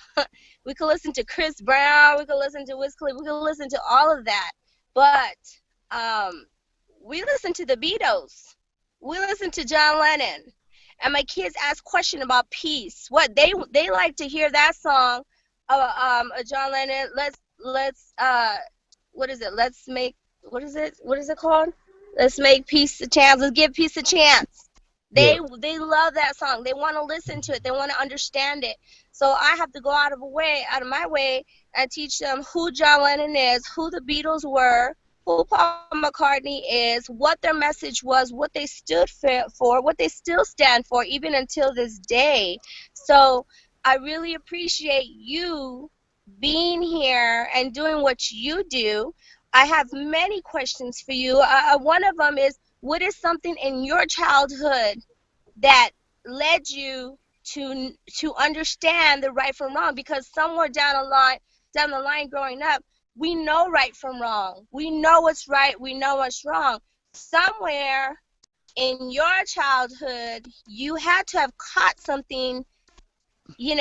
We could listen to Chris Brown. We could listen to Wiz Khalifa. We could listen to all of that. But we listen to the Beatles. We listen to John Lennon. And my kids ask questions about peace. What they like to hear that song, John Lennon. Let's what is it? Let's make, what is it called? Let's make peace a chance. Let's give peace a chance. They love that song. They want to listen to it. They want to understand it. So I have to go out of my way, and teach them who John Lennon is, who the Beatles were, who Paul McCartney is, what their message was, what they stood for, what they still stand for, even until this day. So I really appreciate you being here and doing what you do. I have many questions for you. One of them is, what is something in your childhood that led you to understand the right from wrong? Because somewhere down the line growing up, we know right from wrong. We know what's right. We know what's wrong. Somewhere in your childhood, you had to have caught something. You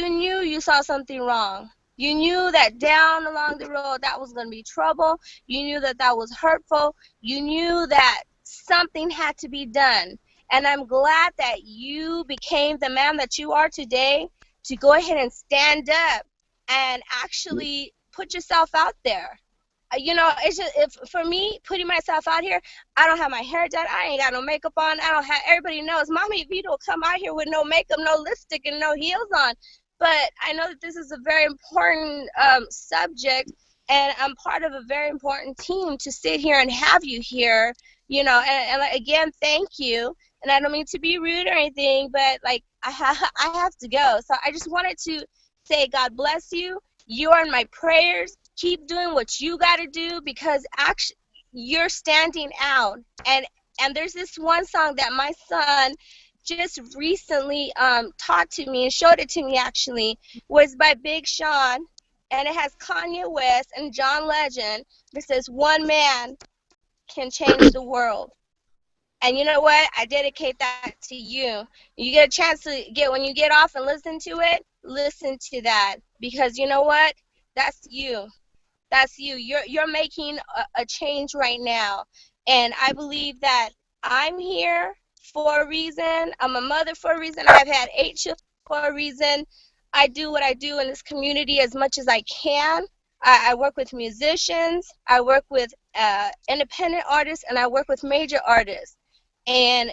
knew you saw something wrong. You knew that down along the road that was going to be trouble. You knew that that was hurtful. You knew that something had to be done. And I'm glad that you became the man that you are today, to go ahead and stand up and actually put yourself out there. It's just, if for me, putting myself out here, I don't have my hair done. I ain't got no makeup on. I don't have. Everybody knows, Mommy V don't come out here with no makeup, no lipstick, and no heels on. But I know that this is a very important subject, and I'm part of a very important team to sit here and have you here. And again, thank you. And I don't mean to be rude or anything, but I have to go. So I just wanted to say, God bless you. You are in my prayers. Keep doing what you got to do, because actually you're standing out. And there's this one song that my son just recently taught to me and showed it to me, actually, was by Big Sean, and it has Kanye West and John Legend. It says, "One man can change the world." And you know what? I dedicate that to you. You get a chance to when you get off and listen to it, listen to that, because you know what? That's you. That's you. You're making a change right now. And I believe that I'm here for a reason. I'm a mother for a reason. I've had 8 children for a reason. I do what I do in this community as much as I can. I work with musicians, I work with independent artists, and I work with major artists. And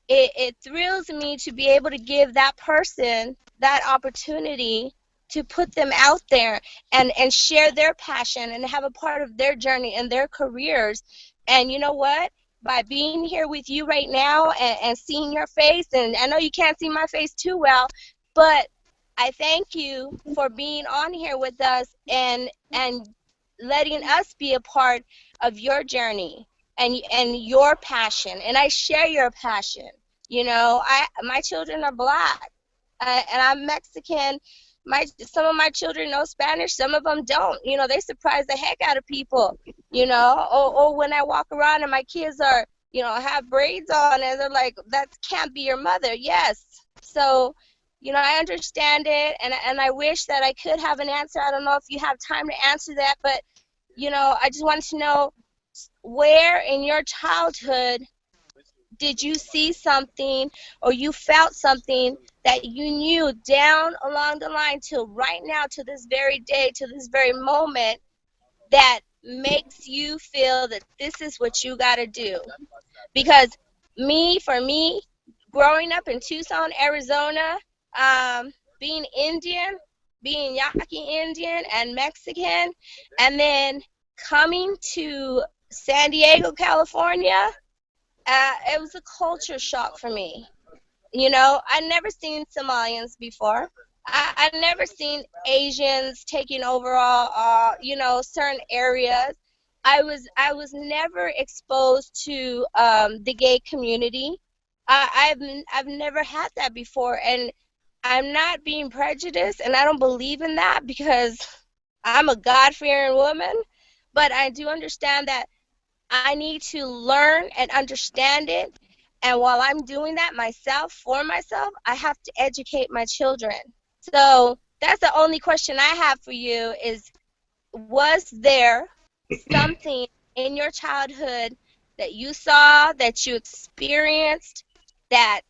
it thrills me to be able to give that person that opportunity to put them out there and share their passion and have a part of their journey and their careers. And you know what? By being here with you right now and seeing your face, and I know you can't see my face too well, but I thank you for being on here with us and letting us be a part of your journey and your passion. And I share your passion. You know, my children are black, and I'm Mexican. Some of my children know Spanish, some of them don't. You know, they surprise the heck out of people. You know, or when I walk around and my kids are, you know, have braids on, and they're like, that can't be your mother. Yes. So, you know, I understand it, and I wish that I could have an answer. I don't know if you have time to answer that, but, you know, I just wanted to know, where in your childhood did you see something or you felt something that you knew down along the line till right now, to this very day, to this very moment, that makes you feel that this is what you got to do? Because for me, growing up in Tucson, Arizona, being Indian, being Yaqui Indian and Mexican, and then coming to San Diego, California, it was a culture shock for me. You know, I'd never seen Somalians before. I'd never seen Asians taking over you know, certain areas. I was never exposed to the gay community. I've never had that before, and I'm not being prejudiced, and I don't believe in that because I'm a God-fearing woman. But I do understand that I need to learn and understand it. And while I'm doing that myself, for myself, I have to educate my children. So that's the only question I have for you is, was there something in your childhood that you saw, that you experienced, that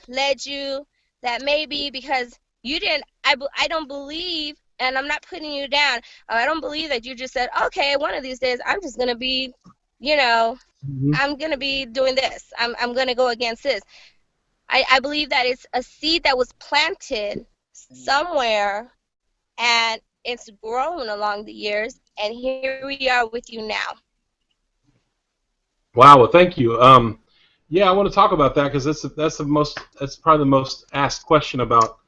led you, that maybe because you didn't, I don't believe, and I'm not putting you down, I don't believe that you just said, okay, one of these days I'm just going to be, you know, I'm going to be doing this. I'm going to go against this. I believe that it's a seed that was planted somewhere, and it's grown along the years, and here we are with you now. Wow. Well, thank you. Yeah, I want to talk about that because that's probably the most asked question about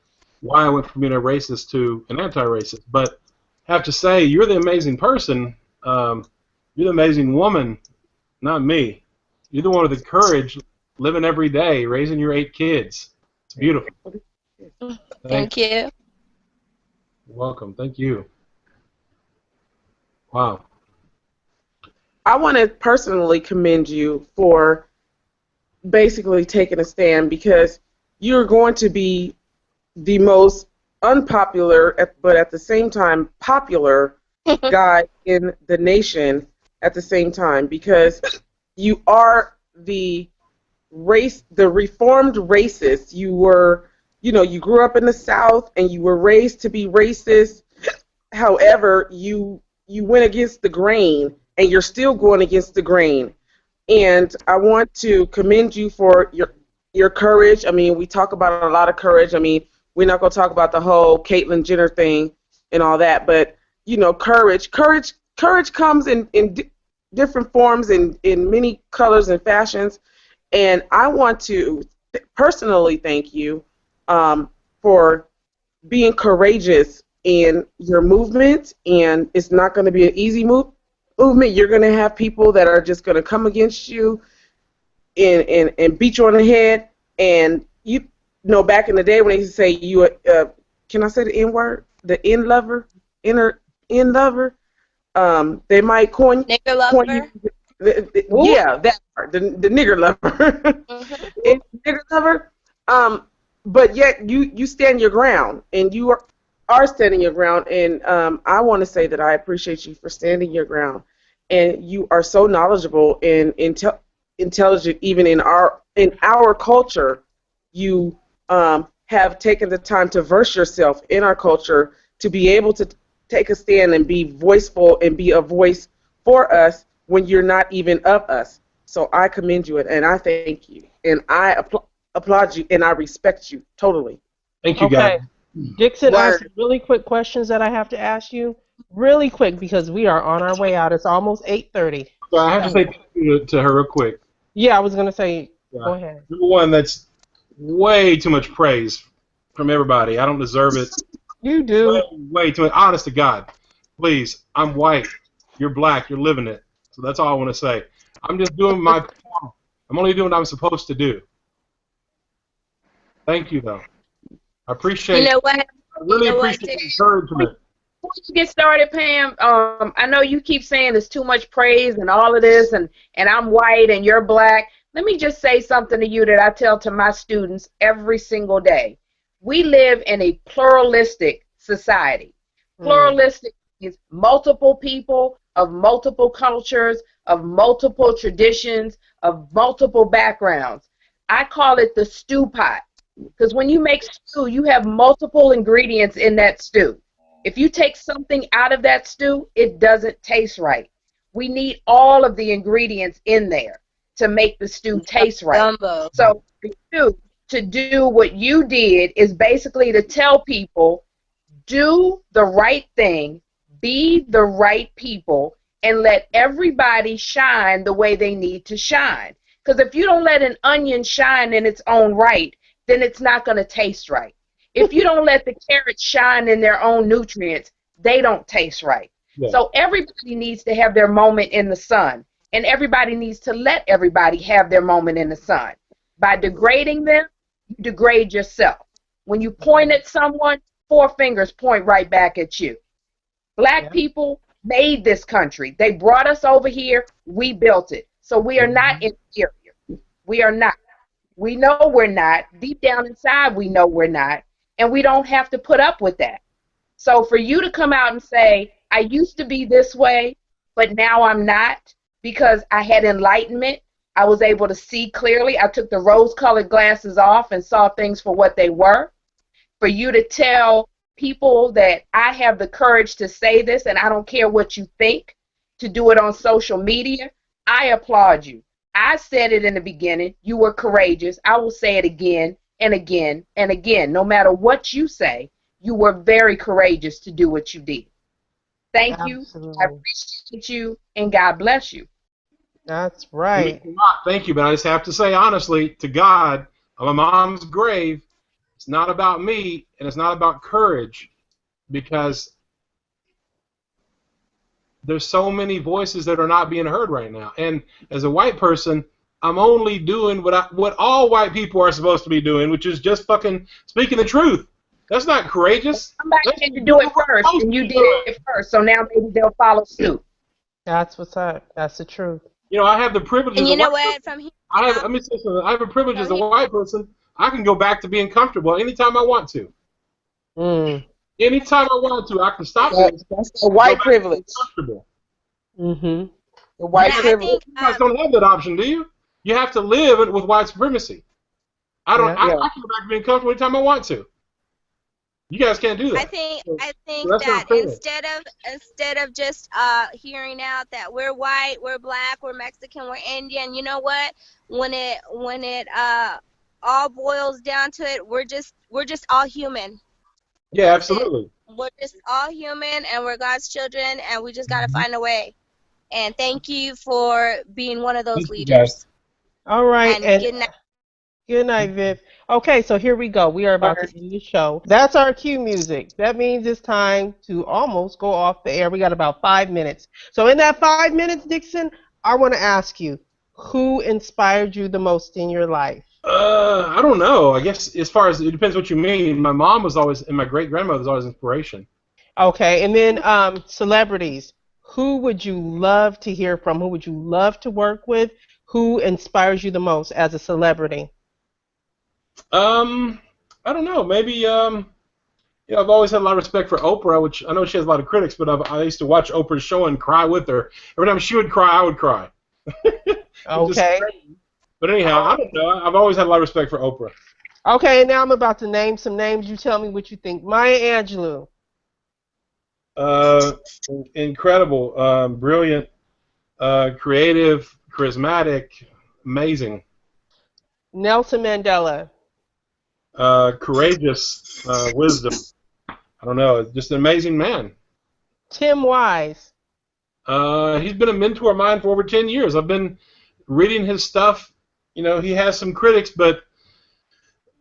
why I went from being a racist to an anti-racist. But I have to say, you're the amazing person. You're the amazing woman, not me. You're the one with the courage, living every day, raising your 8 kids. It's beautiful. Thank you. You're welcome. Thank you. Wow. I want to personally commend you for basically taking a stand, because you're going to be the most unpopular, but at the same time popular guy in the nation at the same time, because you are the reformed racist. You were, you know, you grew up in the South and you were raised to be racist. However, you went against the grain, and you're still going against the grain. And I want to commend you for your courage. I mean, we talk about a lot of courage. I mean, we're not going to talk about the whole Caitlyn Jenner thing and all that, but you know, courage comes in different forms and in many colors and fashions. And I want to personally thank you for being courageous in your movement. And it's not going to be an easy movement. You're going to have people that are just going to come against you and beat you on the head. And you know, back in the day when they used to say you, can I say the N word? The N lover, N lover. They might coin Nigger lover. Yeah, that part, the nigger lover. Mm-hmm. Nigger lover. But yet you stand your ground, and you are standing your ground. And I want to say that I appreciate you for standing your ground, and you are so knowledgeable in intelligent even in our culture. You have taken the time to verse yourself in our culture to be able to take a stand and be voiceful and be a voice for us when you're not even of us. So I commend you and I thank you and I applaud you and I respect you totally. Thank you, Okay. guys. Dixon, I have Word. some really quick questions that I have to ask you. Really quick because we are on our way out. It's almost 8:30. So I have to say thank you to her real quick. Yeah, I was going to say, Yeah. go ahead. Number one, that's way too much praise from everybody. I don't deserve it. You do. Way too much. Honest to God. Please, I'm white. You're black. You're living it. So that's all I want to say. I'm just doing I'm only doing what I'm supposed to do. Thank you, though. I appreciate You know what? I really You know what, appreciate the Dave? encouragement. Before you get started, Pam, I know you keep saying there's too much praise and all of this, and I'm white and you're black. Let me just say something to you that I tell to my students every single day. We live in a pluralistic society. Pluralistic is multiple people of multiple cultures, of multiple traditions, of multiple backgrounds. I call it the stew pot because when you make stew, you have multiple ingredients in that stew. If you take something out of that stew, it doesn't taste right. We need all of the ingredients in there to make the stew taste right. Gumbo. So for you to do what you did is basically to tell people, do the right thing, be the right people, and let everybody shine the way they need to shine. Because if you don't let an onion shine in its own right, then it's not going to taste right. If you don't let the carrots shine in their own nutrients, they don't taste right. Yeah. So everybody needs to have their moment in the sun, and everybody needs to let everybody have their moment in the sun. By degrading them, you degrade yourself. When you point at someone, four fingers point right back at you. Black people made this country. They brought us over here. We built it. So we are not inferior. We are not. We know we're not. Deep down inside, we know we're not. And we don't have to put up with that. So for you to come out and say, I used to be this way, but now I'm not because I had enlightenment. I was able to see clearly. I took the rose-colored glasses off and saw things for what they were. For you to tell people that I have the courage to say this and I don't care what you think, to do it on social media, I applaud you. I said it in the beginning. You were courageous. I will say it again and again and again. No matter what you say, you were very courageous to do what you did. Thank you. I appreciate you, and God bless you. That's right. Thank you, but I just have to say honestly, to God, on my mom's grave, it's not about me, and it's not about courage, because there's so many voices that are not being heard right now. And as a white person, I'm only doing what all white people are supposed to be doing, which is just fucking speaking the truth. That's not courageous. Somebody had to do it first, and you did it first, so now maybe they'll follow suit. That's what's up. That's the truth. You know, I have the privilege. And as you a know white what? person. From here, Let me say something. I have a privilege as a From here- white person. I can go back to being comfortable anytime I want to. Anytime I want to, I can stop. That's the white privilege. Comfortable. Mm-hmm. The white Yeah, I privilege. think, You guys don't have that option, do you? You have to live with white supremacy. I don't. Yeah. I can go back to being comfortable anytime I want to. You guys can't do that. I think that's that not fair. instead of just hearing out that we're white, we're black, we're Mexican, we're Indian, you know what? When it all boils down to it, we're just all human. Yeah, That's it. absolutely. We're just all human, and we're God's children, and we just gotta find a way. And thank you for being one of those Thank you, leaders. guys. All right. And And good night. good night, Viv. Okay, so here we go. We are about to end the show. That's our cue music. That means it's time to almost go off the air. We got about 5 minutes. So in that 5 minutes, Dixon, I want to ask you, who inspired you the most in your life? I don't know. I guess as far as it depends what you mean. My mom was always, and my great grandmother was always inspiration. Okay, and then celebrities. Who would you love to hear from? Who would you love to work with? Who inspires you the most as a celebrity? I don't know. Maybe I've always had a lot of respect for Oprah, which I know she has a lot of critics, but I used to watch Oprah's show and cry with her. Every time she would cry, I would cry. Okay. But anyhow, I don't know. I've always had a lot of respect for Oprah. Okay, and now I'm about to name some names. You tell me what you think. Maya Angelou. Incredible, brilliant, creative, charismatic, amazing, Nelson Mandela. courageous, wisdom. I don't know, just an amazing man. Tim Wise. He's been a mentor of mine for over 10 years. I've been reading his stuff. You know, he has some critics, but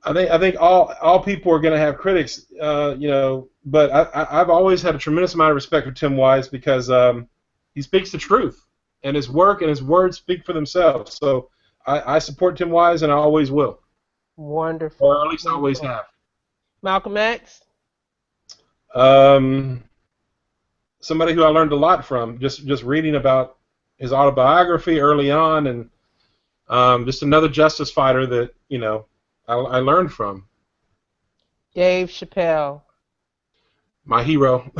I think all people are going to have critics. You know, but I've always had a tremendous amount of respect for Tim Wise because he speaks the truth, and his work and his words speak for themselves. So I support Tim Wise, and I always will. Wonderful. Or at least I always have. Malcolm X. Somebody who I learned a lot from, just reading about his autobiography early on, and just another justice fighter that, you know, I learned from. Dave Chappelle. My hero.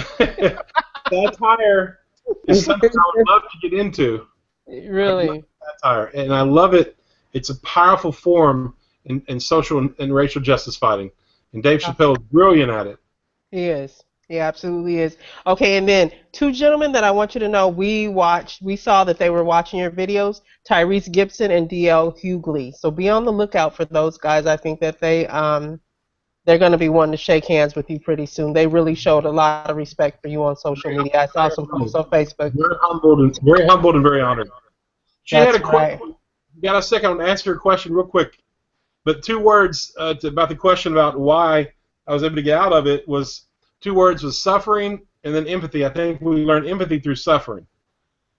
Satire is something I would love to get into. Really? Satire, and I love it. It's a powerful form in social and racial justice fighting, and Dave Chappelle is brilliant at it. He is. He absolutely is. Okay, and then two gentlemen that I want you to know we saw that they were watching your videos, Tyrese Gibson and DL Hughley. So be on the lookout for those guys. I think that they're going to be wanting to shake hands with you pretty soon. They really showed a lot of respect for you on social media. I saw some posts on Facebook. Very humbled and very honored. She had a question. Right. You got a second? I want to answer your question real quick. But 2 words about the question about why I was able to get out of it was 2 words was suffering and then empathy. I think we learned empathy through suffering,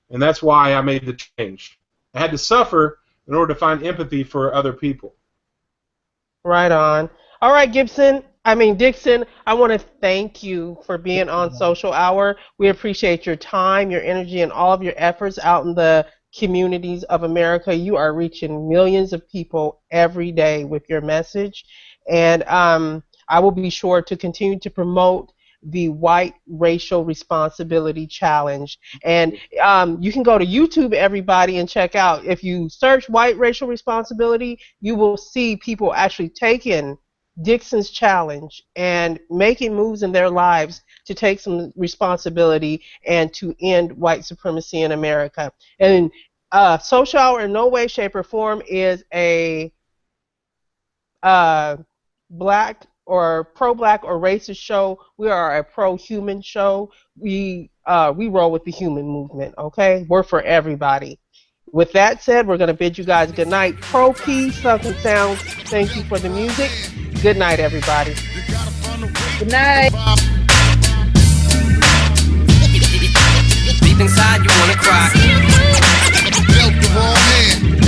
and that's why I made the change. I had to suffer in order to find empathy for other people. Right on. All right, Dixon, I want to thank you for being on Social Hour. We appreciate your time, your energy, and all of your efforts out in the communities of America. You are reaching millions of people every day with your message, and I will be sure to continue to promote the White Racial Responsibility Challenge. And you can go to YouTube, everybody, and check out. If you search White Racial Responsibility, you will see people actually taking Dixon's challenge and making moves in their lives to take some responsibility and to end white supremacy in America. And Social Hour in no way, shape, or form is a black or pro-black or racist show. We are a pro-human show. We roll with the human movement, okay? We're for everybody. With that said, we're going to bid you guys good night. Pro Peace, Sunken Sounds, thank you for the music. Good night, everybody. Good night. Deep inside, you want to cry. Dealt the wrong hand.